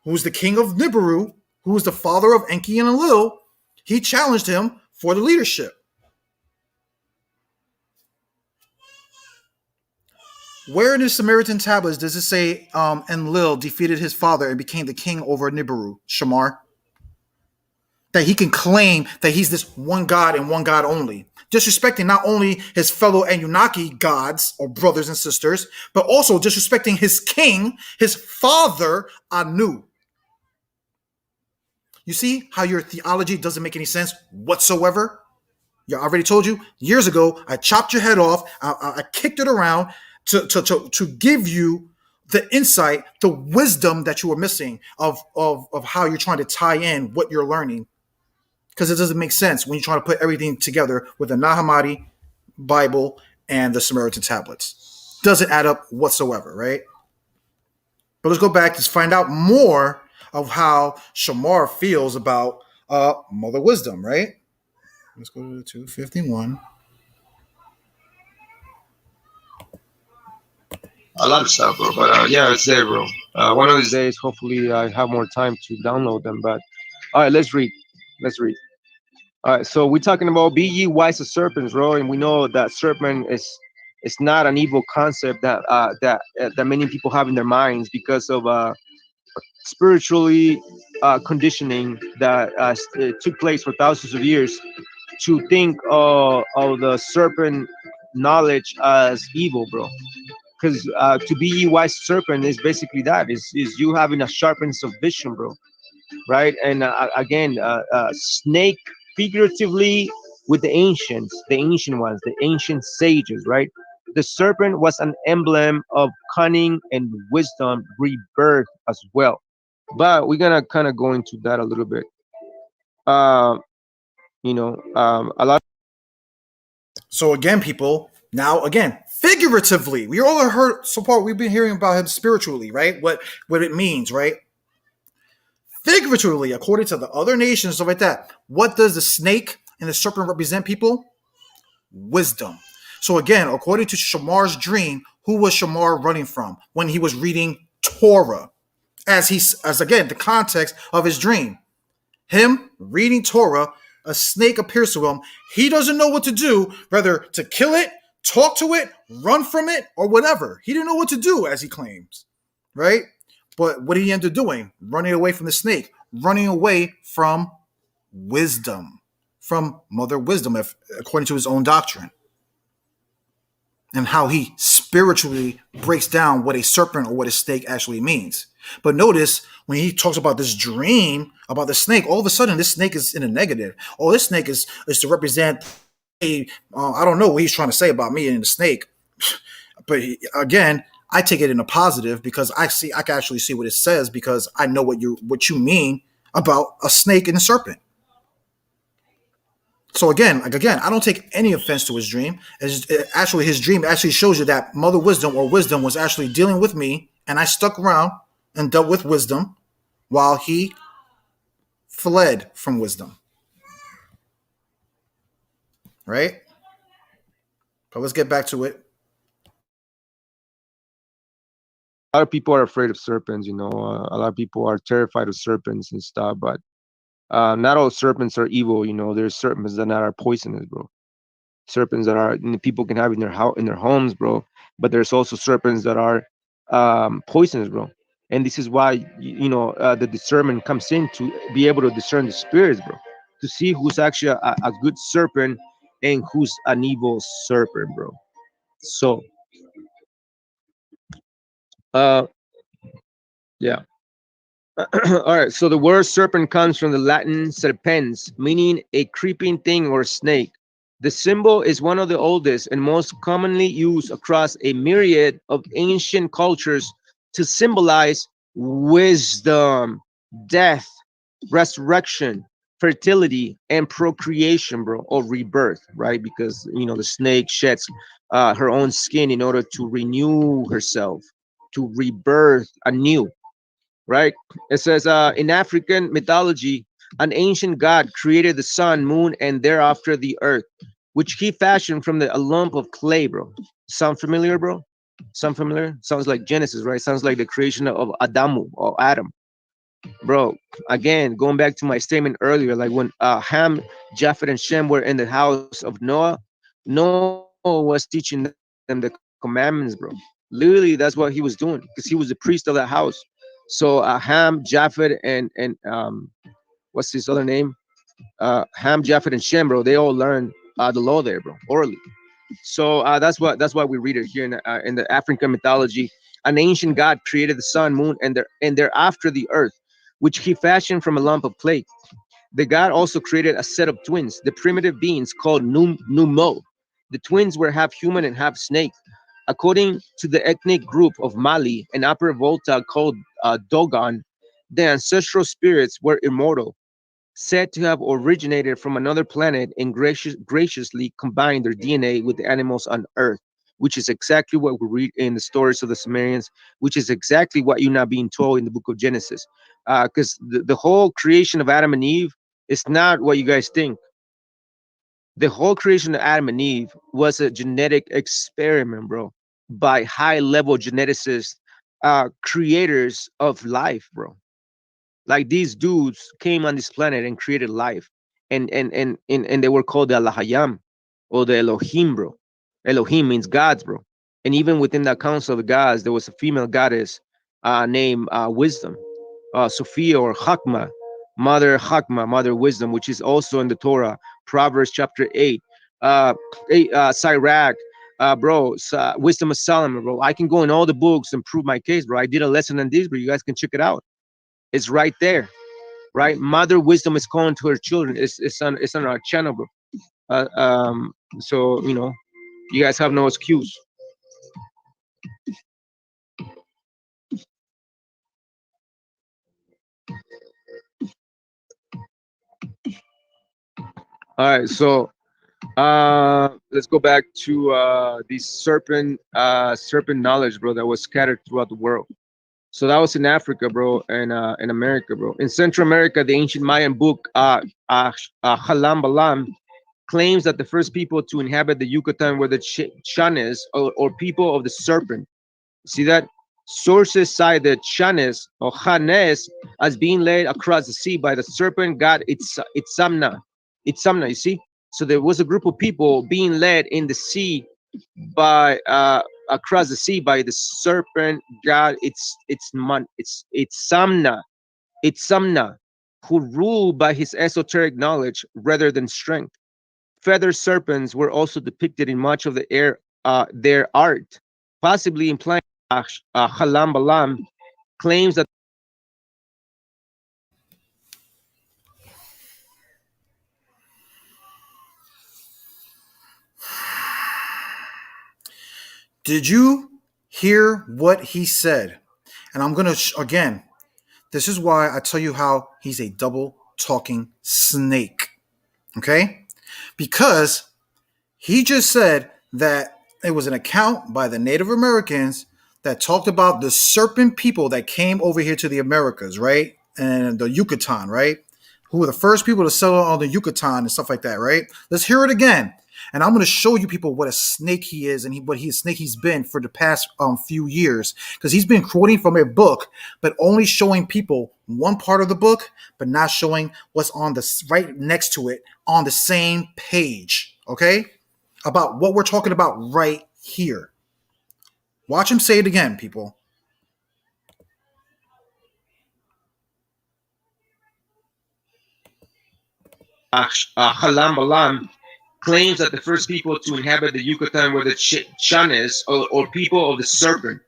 who was the king of Nibiru, who was the father of Enki and Enlil. He challenged him for the leadership. Where in the Samaritan tablets does it say Enlil defeated his father and became the king over Nibiru, Shamar? That he can claim that he's this one God and one God only, disrespecting not only his fellow Anunnaki gods or brothers and sisters, but also disrespecting his king, his father, Anu. You see how your theology doesn't make any sense whatsoever? Yeah, I already told you years ago, I chopped your head off, I kicked it around to give you the insight, the wisdom that you were missing of how you're trying to tie in what you're learning. Because it doesn't make sense when you're trying to put everything together with the Nag Hammadi Bible and the Samaritan tablets. Doesn't add up whatsoever, right? But let's go back to find out more of how Shamar feels about Mother Wisdom, right? Let's go to 251. A lot of stuff, bro. But yeah, it's there, bro. One of these days, hopefully, I have more time to download them. But all right, let's read. Let's read. All right, so we're talking about be ye wise as serpents, bro, and we know that serpent is not an evil concept that many people have in their minds because of spiritually conditioning that took place for thousands of years to think of the serpent knowledge as evil, bro. Because to be ye wise serpent is basically that is you having a sharpness of vision, bro, right? And again, snake figuratively with the ancient ones, the ancient sages, right? The serpent was an emblem of cunning and wisdom, rebirth as well. But we're gonna kind of go into that a little bit. A lot. So again, people, now again, figuratively, we all heard so far. We've been hearing about him spiritually, right? What it means, right? Figuratively, according to the other nations, stuff like that. What does the snake and the serpent represent, people? Wisdom. So again, according to Shamar's dream, who was Shamar running from when he was reading Torah? As again, the context of his dream. Him reading Torah, a snake appears to him. He doesn't know what to do, whether to kill it, talk to it, run from it, or whatever. He didn't know what to do, as he claims, right? But what did he end up doing? Running away from the snake, running away from wisdom, from Mother Wisdom, according to his own doctrine. And how he spiritually breaks down what a serpent or what a snake actually means. But notice when he talks about this dream about the snake, all of a sudden this snake is in a negative. Oh, this snake is to represent I don't know what he's trying to say about me and the snake. But again, I take it in a positive because I can actually see what it says because I know what you mean about a snake and a serpent. So again, I don't take any offense to his dream. Actually, his dream actually shows you that Mother Wisdom or Wisdom was actually dealing with me, and I stuck around and dealt with Wisdom while he fled from Wisdom. Right? But let's get back to it. A lot of people are afraid of serpents, a lot of people are terrified of serpents and stuff, but not all serpents are evil. There's serpents that are poisonous, bro. Serpents that people can have in their homes, bro. But there's also serpents that are poisonous, bro. And this is why the discernment comes in to be able to discern the spirits, bro, to see who's actually a good serpent and who's an evil serpent, bro. So, yeah. All right, so the word serpent comes from the Latin serpens, meaning a creeping thing or snake. The symbol is one of the oldest and most commonly used across a myriad of ancient cultures to symbolize wisdom, death, resurrection, fertility, and procreation, bro, or rebirth, right? Because, the snake sheds her own skin in order to renew herself, to rebirth anew. Right? It says in African mythology, an ancient god created the sun, moon, and thereafter the earth, which he fashioned from a lump of clay, bro. Sound familiar, bro? Sound familiar? Sounds like Genesis, right? Sounds like the creation of Adamu or Adam. Bro, again, going back to my statement earlier, like when Ham, Japheth, and Shem were in the house of Noah, Noah was teaching them the commandments, bro. Literally, that's what he was doing because he was the priest of that house. So Ham, Japheth, and what's his other name? Ham, Japheth, and Shem, bro. They all learned the law there, bro, orally. So that's why we read it here in the African mythology. An ancient god created the sun, moon, and thereafter the earth, which he fashioned from a lump of clay. The god also created a set of twins, the primitive beings called Numo. The twins were half human and half snake. According to the ethnic group of Mali, an upper volta called Dogon, the ancestral spirits were immortal, said to have originated from another planet and graciously combined their DNA with the animals on Earth, which is exactly what we read in the stories of the Sumerians, which is exactly what you're not being told in the book of Genesis. Because the whole creation of Adam and Eve is not what you guys think. The whole creation of Adam and Eve was a genetic experiment, bro, by high-level geneticists, creators of life, bro. Like these dudes came on this planet and created life, and they were called the Allahayam or the Elohim, bro. Elohim means gods, bro. And even within that council of the gods, there was a female goddess named Wisdom, Sophia or Hakma, Mother Wisdom, which is also in the Torah, Proverbs chapter 8, Sirach, bro, Wisdom of Solomon, bro. I can go in all the books and prove my case, bro. I did a lesson on this, but you guys can check it out. It's right there, right? Mother Wisdom is calling to her children. It's on our channel, bro. So you know, you guys have no excuse. All right, so let's go back to the serpent knowledge, bro, that was scattered throughout the world. So that was in Africa, bro, and in America, bro. In Central America, the ancient Mayan book Halam Balam claims that the first people to inhabit the Yucatan were the Chanes, or people of the serpent. See that? Sources cite the Chanes or Hanes as being led across the sea by the serpent god Itzamna. Itzamna, you see? So there was a group of people being led in the sea by across the sea by the serpent god Itzamna, who ruled by his esoteric knowledge rather than strength. Feather serpents were also depicted in much of their art, possibly implying Halam Balam claims that. Did you hear what he said? And I'm going to, again, this is why I tell you how he's a double talking snake. Okay? Because he just said that it was an account by the Native Americans that talked about the serpent people that came over here to the Americas, right? And the Yucatan, right? Who were the first people to settle on the Yucatan and stuff like that, right? Let's hear it again. And I'm going to show you people what a snake he is and what snake he's been for the past few years. Because he's been quoting from a book, but only showing people one part of the book, but not showing what's on the right next to it on the same page. Okay? About what we're talking about right here. Watch him say it again, people. Halam Balam claims that the first people to inhabit the Yucatan were the Chanes, or people of the serpent.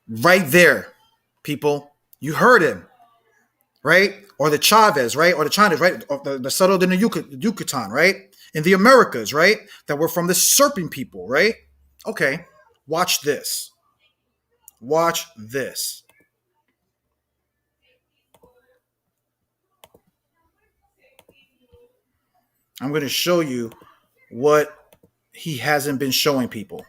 Right there, people. You heard him, right? Or the Chavez, right? Or the Chanes, right? Or the settled in the Yucatan, right? In the Americas, right? That were from the serpent people, right? Okay, watch this. Watch this. I'm going to show you what he hasn't been showing people.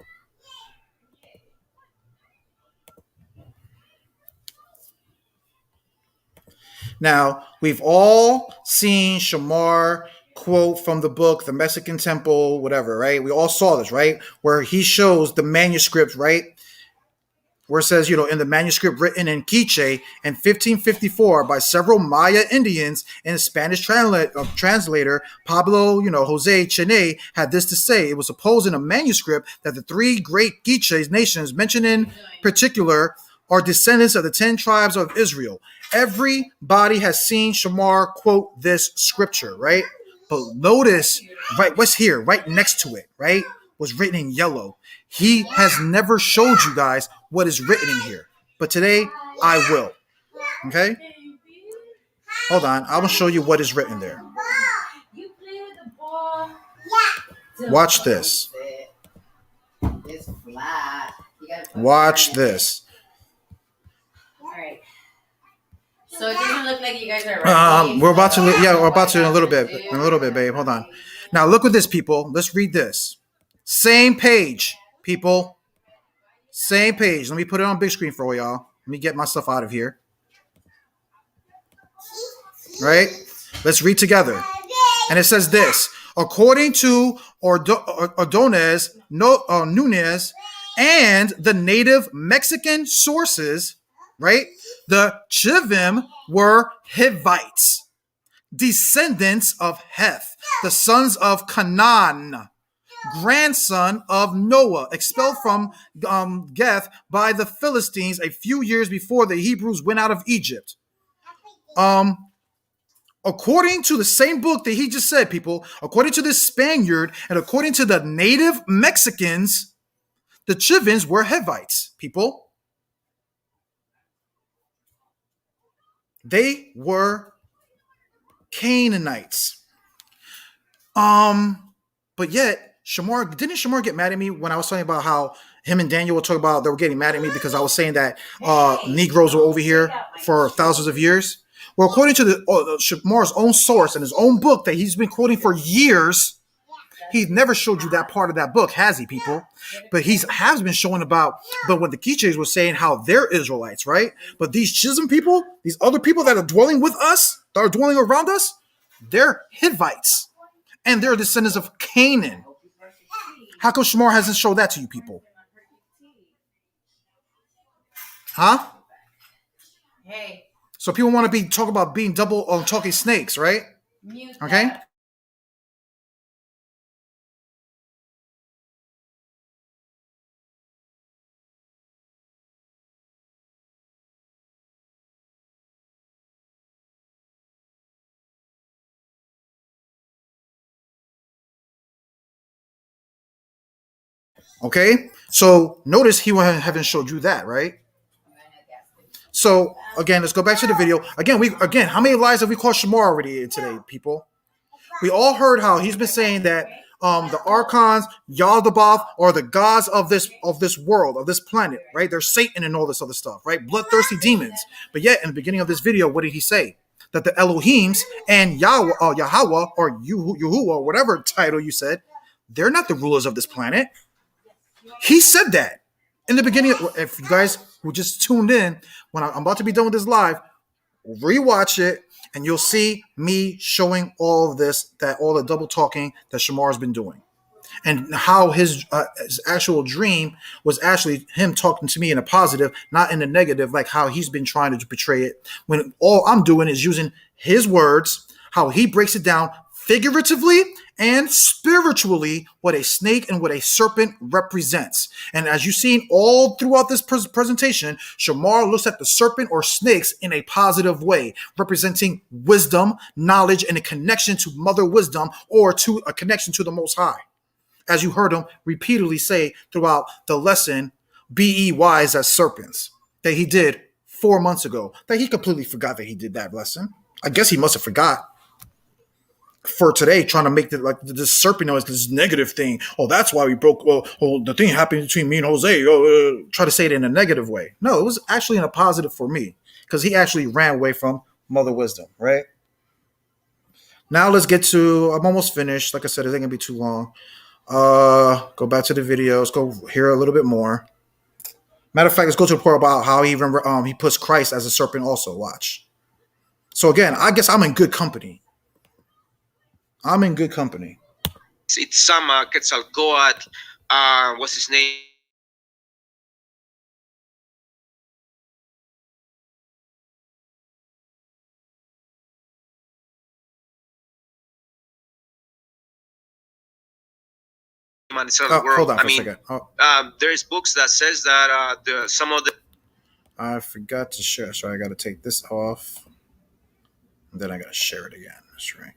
Now, we've all seen Shamar quote from the book, The Mexican Temple, whatever, right? We all saw this, right? Where he shows the manuscript, right? where it says, in the manuscript written in Quiche in 1554 by several Maya Indians and Spanish translator Pablo, Jose Chene had this to say. It was supposed in a manuscript that the three great Quiche nations mentioned in particular are descendants of the 10 tribes of Israel. Everybody has seen Shamar quote this scripture, right? But notice, right, what's here, right next to it, right, was written in yellow. He has never showed you guys what is written in here. But today, I will. Okay? Hold on. I will show you what is written there. Watch this. Watch this. So it doesn't look like you guys are we're about to in a little bit. In a little bit, babe. Hold on. Now look at this, people. Let's read this. Same page, people. Same page. Let me put it on big screen for y'all. Let me get myself out of here. Right? Let's read together. And it says this. According to Ordonez, Nunez, and the native Mexican sources, right? The Chivim were Hivites, descendants of Heth, the sons of Canaan, grandson of Noah, expelled from Geth by the Philistines a few years before the Hebrews went out of Egypt. According to the same book that he just said, people, according to this Spaniard and according to the native Mexicans, the Chivins were Hivites, people. They were Canaanites. But yet, didn't Shamar get mad at me when I was talking about how him and Daniel were talking about they were getting mad at me because I was saying that Negroes were over here for thousands of years? Well, according to Shamar's own source and his own book that he's been quoting for years, he never showed you that part of that book, has he, people? But he has been showing but when the Quiches were saying how they're Israelites, right? But these Chisholm people, these other people that are dwelling with us, that are dwelling around us, they're Hivites. And they're descendants of Canaan. How come Shamar hasn't showed that to you people? Huh? Hey. So people want to talk about being double talking snakes, right? Okay. Okay. So notice he haven't showed you that, right? So again, let's go back to the video. Again, how many lies have we called Shamar already today, people? We all heard how he's been saying that the archons, Yaldabaoth, are the gods of this world, of this planet, right? They're Satan and all this other stuff, right? Bloodthirsty demons. But yet, in the beginning of this video, what did he say? That the Elohims and Yahweh or Yahuwah, or whatever title you said, they're not the rulers of this planet. He said that in the beginning. If you guys who just tuned in, when I'm about to be done with this live, rewatch it, and you'll see me showing all of this, all the double talking that Shamar's been doing, and how his actual dream was actually him talking to me in a positive, not in a negative, like how he's been trying to portray it. When all I'm doing is using his words, how he breaks it down figuratively and spiritually, what a snake and what a serpent represents. And as you've seen all throughout this presentation, Shamar looks at the serpent or snakes in a positive way, representing wisdom, knowledge, and a connection to Mother Wisdom, or to a connection to the Most High. As you heard him repeatedly say throughout the lesson, be ye wise as serpents, that he did 4 months ago, that he completely forgot that he did that lesson. I guess he must have forgot. For today, trying to make this serpent as this negative thing. Oh, that's why we broke. The thing happened between me and Jose. Try to say it in a negative way. No, it was actually in a positive for me, because he actually ran away from Mother Wisdom, right? Now let's get to. I'm almost finished. Like I said, it ain't gonna be too long. Go back to the video. Let's go hear a little bit more. Matter of fact, let's go to the part about how he puts Christ as a serpent. Also, watch. So again, I guess I'm in good company. I'm in good company. It's some Quetzalcoatl. What's his name? on the side of the world. Hold on for a second. There's books that says that some of the I forgot to share, so I got to take this off. And then I got to share it again. That's right.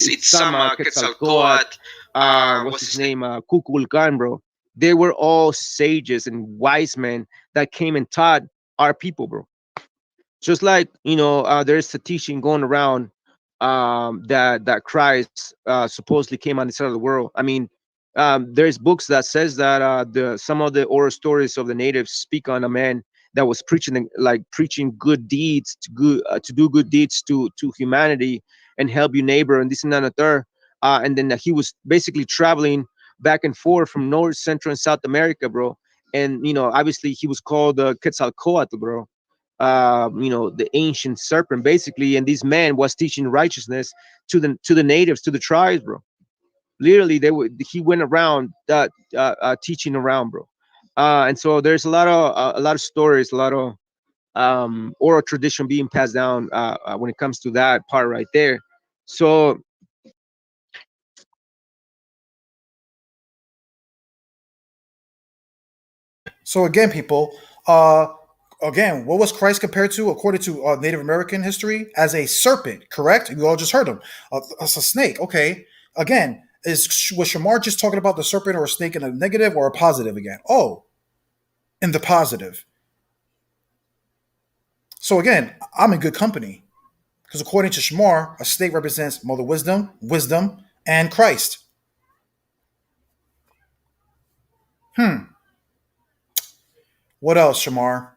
it's some Quetzalcoatl, what's his name, Kukulkan, bro. They were all sages and wise men that came and taught our people, bro. Just like there's a teaching going around that Christ supposedly came on the side of the world. I mean, there's books that says that some of the oral stories of the natives speak on a man that was preaching good deeds to do good deeds to humanity and help your neighbor and this and that and the third. And then he was basically traveling back and forth from North, Central, and South America, bro. And obviously he was called Quetzalcoatl, bro. The ancient serpent, basically. And this man was teaching righteousness to the natives, to the tribes, bro. Literally, he went around teaching around, bro. And so there's a lot of stories, a lot of oral tradition being passed down when it comes to that part right there. So again, people, again, what was Christ compared to, according to Native American history, as a serpent? Correct? You all just heard him. As a snake. Okay. Again, was Shamar just talking about the serpent or a snake in a negative or a positive again? Oh, in the positive. So again, I'm in good company because according to Shamar, a snake represents Mother Wisdom, and Christ. What else, Shamar?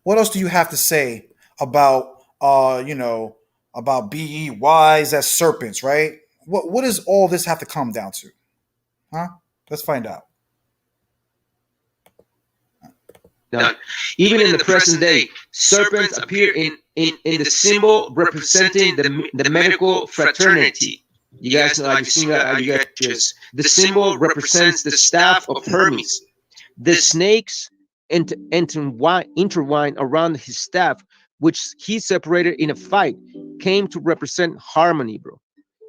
What else do you have to say about about being wise as serpents, right? What does all this have to come down to? Huh? Let's find out. Now, even in the present day, serpents appear in the symbol representing the medical fraternity. You guys know, I've seen that. The symbol represents the staff of Hermes. The snakes intertwine around his staff, which he separated in a fight, came to represent harmony, bro.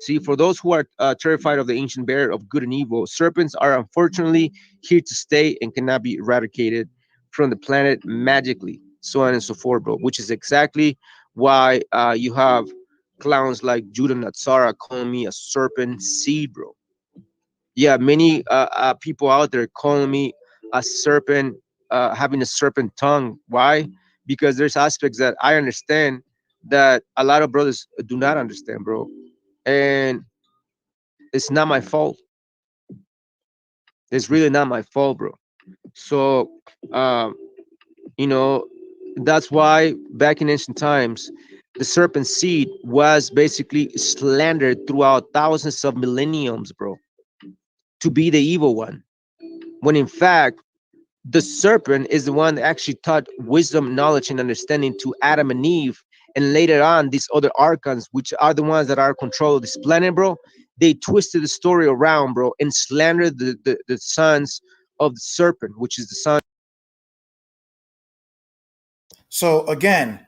See, for those who are terrified of the ancient barrier of good and evil, serpents are unfortunately here to stay and cannot be eradicated from the planet magically, so on and so forth, bro. Which is exactly why you have clowns like Judah Natsara calling me a serpent seed, bro. Yeah, many people out there calling me a serpent, having a serpent tongue. Why? Because there's aspects that I understand that a lot of brothers do not understand, bro. And it's not my fault. It's really not my fault, bro. So, that's why back in ancient times, the serpent seed was basically slandered throughout thousands of millenniums, bro, to be the evil one. When in fact, the serpent is the one that actually taught wisdom, knowledge, and understanding to Adam and Eve. And later on, these other archons, which are the ones that are control of this planet, bro, they twisted the story around, bro, and slandered the sons of the serpent, which is the son. So again,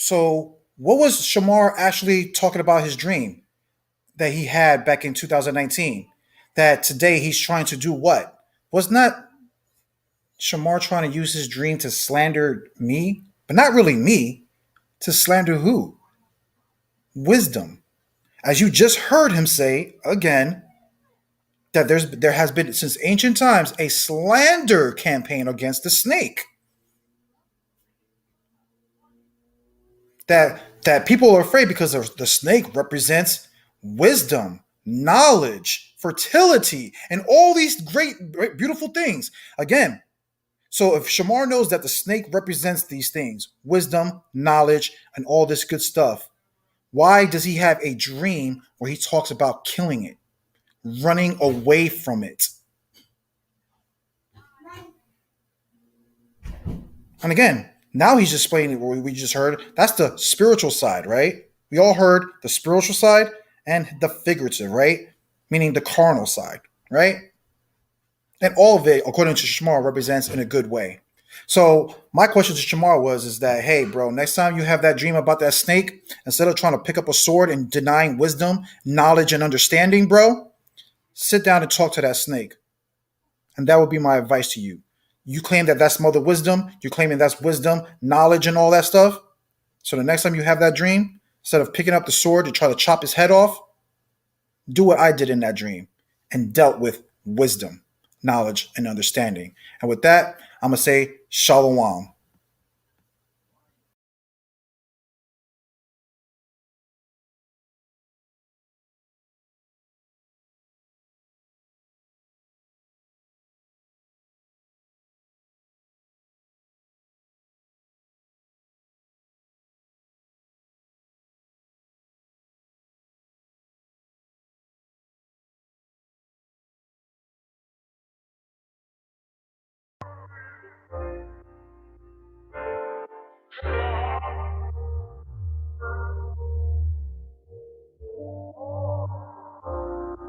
what was Shamar actually talking about his dream that he had back in 2019? That today he's trying to do what? Was not Shamar trying to use his dream to slander me? But not really me. To slander who? Wisdom. As you just heard him say again, that there has been since ancient times a slander campaign against the snake. That people are afraid because the snake represents wisdom, knowledge, fertility, and all these great, beautiful things. Again, so if Shamar knows that the snake represents these things, wisdom, knowledge, and all this good stuff, why does he have a dream where he talks about killing it, running away from it? And again, now he's explaining what we just heard. That's the spiritual side, right? We all heard the spiritual side, and the figurative, right? Meaning the carnal side, right? And all of it, according to Shamar, represents in a good way. So my question to Shamar is that, hey, bro, next time you have that dream about that snake, instead of trying to pick up a sword and denying wisdom, knowledge, and understanding, bro, sit down and talk to that snake. And that would be my advice to you. You claim that that's mother wisdom. You're claiming that's wisdom, knowledge, and all that stuff. So the next time you have that dream, instead of picking up the sword to try to chop his head off, do what I did in that dream and dealt with wisdom, knowledge, and understanding. And with that, I'm going to say shalom.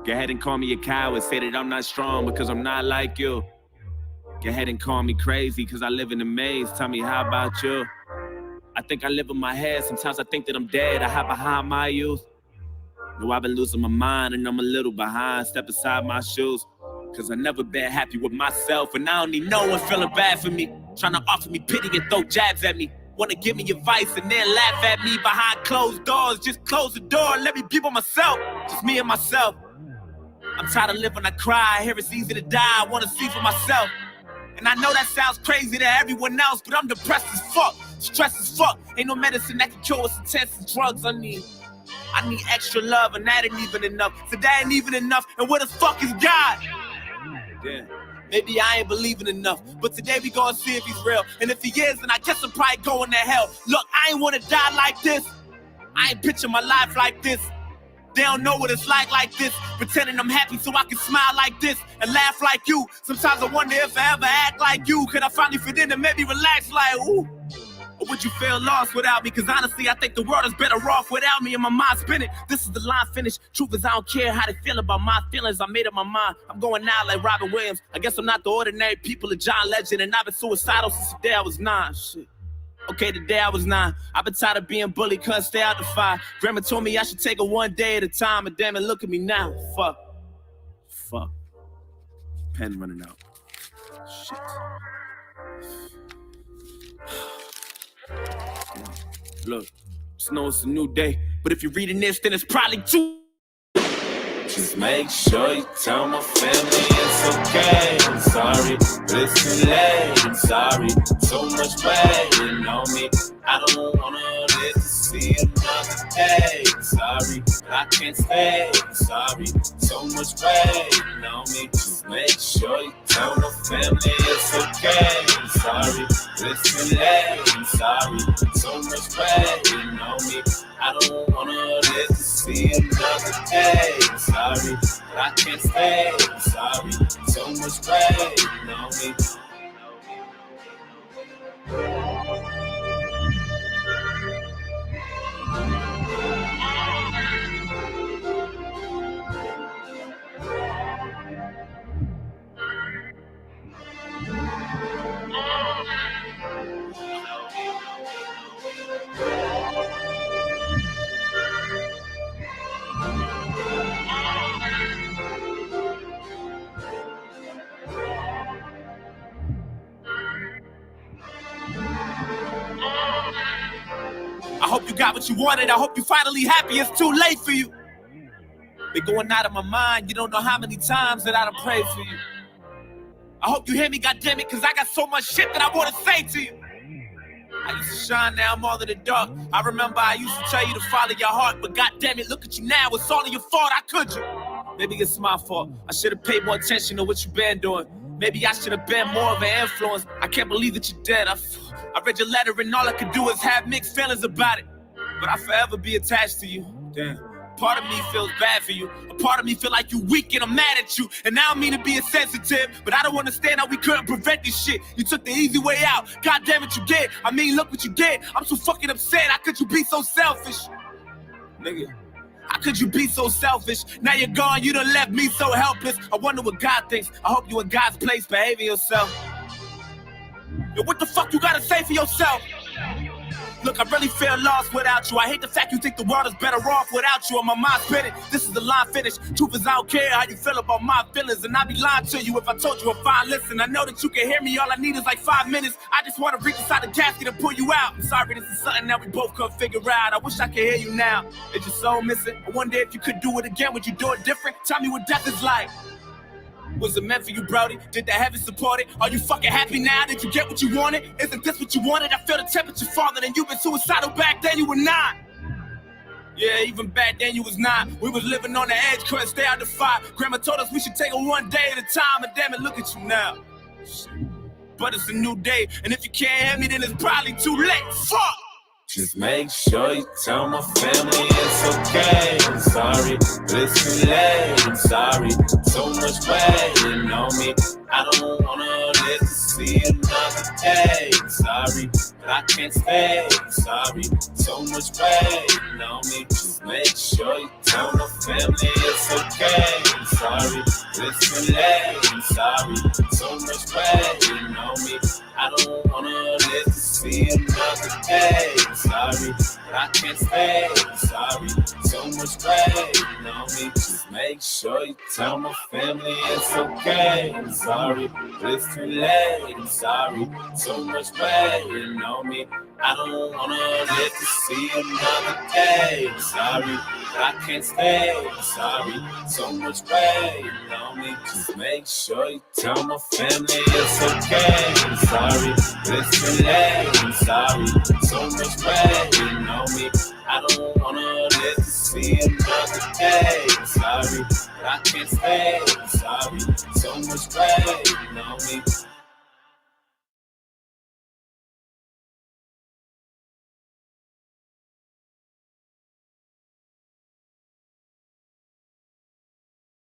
Go ahead and call me a coward, say that I'm not strong because I'm not like you. Go ahead and call me crazy because I live in a maze. Tell me, how about you? I think I live in my head. Sometimes I think that I'm dead. I hide behind my youth. No, I've been losing my mind and I'm a little behind. Step aside my shoes. Cause I never been happy with myself. And I don't need no one feeling bad for me. Trying to offer me pity and throw jabs at me. Wanna give me advice and then laugh at me behind closed doors. Just close the door and let me be by myself. Just me and myself. I'm tired of living, I cry. I hear it's easy to die. I wanna see for myself. And I know that sounds crazy to everyone else, but I'm depressed as fuck, stressed as fuck. Ain't no medicine that can cure what's intense as drugs I need extra love, and that ain't even enough. So that ain't even enough, and where the fuck is God? Yeah. Maybe I ain't believing enough, but today we gonna see if he's real. And if he is, then I guess I'm probably going to hell. Look, I ain't wanna die like this. I ain't picture my life like this. They don't know what it's like this. Pretending I'm happy so I can smile like this and laugh like you. Sometimes I wonder if I ever act like you. Could I finally fit in and maybe relax like, ooh? Or would you feel lost without me? Cause honestly, I think the world is better off without me and my mind spinning. This is the line finish. Truth is I don't care how they feel about my feelings. I made up my mind. I'm going out like Robin Williams. I guess I'm not the ordinary people of John Legend. And I've been suicidal since the day I was 9. Shit. Okay, the day I was 9, I've been tired of being bullied, couldn't stay out the fire. Grandma told me I should take it one day at a time, and damn it, look at me now. Fuck. Pen running out. Shit. Look, just know it's a new day, but if you're reading this, then it's probably too. Just make sure you tell my family it's okay. I'm sorry, but it's too late. I'm sorry, so much waiting on me. I don't wanna live to see another day. I'm sorry, but I can't stay. I'm sorry, so much waiting on me. Just make sure you tell my family it's okay. I'm sorry, but it's too late. I'm sorry, so much waiting on me. I don't wanna live to see another day. I'm sorry, but I can't stay. I'm sorry, so much waiting on me. I hope you got what you wanted. I hope you're finally happy. It's too late for you. Been going out of my mind. You don't know how many times that I done prayed for you. I hope you hear me, goddammit, cause I got so much shit that I wanna say to you. I used to shine, now I'm all in the dark. I remember I used to tell you to follow your heart, but goddammit, look at you now. It's all in your fault. How could you? Maybe it's my fault. I should have paid more attention to what you been doing. Maybe I should have been more of an influence. I can't believe that you're dead. I read your letter and all I could do is have mixed feelings about it. But I'll forever be attached to you. Damn. Part of me feels bad for you. A part of me feel like you weak and I'm mad at you. And I don't mean to be insensitive, but I don't understand how we couldn't prevent this shit. You took the easy way out. God damn it, you did. I mean, look what you did. I'm so fucking upset. How could you be so selfish? Nigga. How could you be so selfish? Now you're gone, you done left me so helpless. I wonder what God thinks. I hope you in God's place, behaving yourself. Yo, what the fuck you gotta say for yourself? Look, I really feel lost without you. I hate the fact you think the world is better off without you. On my mind spinning, this is the line finish. Truth is, I don't care how you feel about my feelings, and I'd be lying to you if I told you I'm fine. Listen, I know that you can hear me. All I need is like 5 minutes. I just want to reach inside the casket and pull you out. I'm sorry, this is something that we both couldn't figure out. I wish I could hear you now. Is your soul missing? I wonder if you could do it again. Would you do it different? Tell me what death is like. Was it meant for you, Brody? Did the heavens support it? Are you fucking happy now? Did you get what you wanted? Isn't this what you wanted? I feel the temperature falling, and you've been suicidal back then, you were not. Yeah, even back then you was not. We was living on the edge, couldn't stay out the fire. Grandma told us we should take it one day at a time, and damn it, look at you now. But it's a new day, and if you can't hear me, then it's probably too late. Fuck! Just make sure you tell my family it's okay. I'm sorry, but it's too late. I'm sorry, so much waiting on me. I don't wanna live to see another day. I'm sorry, but I can't stay. I'm sorry, so much waiting on me. Just make sure you tell my family it's okay. I'm sorry, but it's too late. I'm sorry, so much waiting on me. I don't wanna live to see another day. I'm sorry, but I can't stay. I'm sorry, so much waiting on me. Just make sure you tell my family it's okay. I'm sorry, but it's too late. I'm sorry, so much waiting on me. I don't wanna live to see another day. I'm sorry, but I can't stay. I'm sorry, so much waiting on me. Just make sure you tell my family it's okay. I'm sorry, but it's too late. I'm sorry, so much waiting on me. I don't wanna live to see another day. I'm sorry, but I can't stay. I'm sorry, so much waiting on me.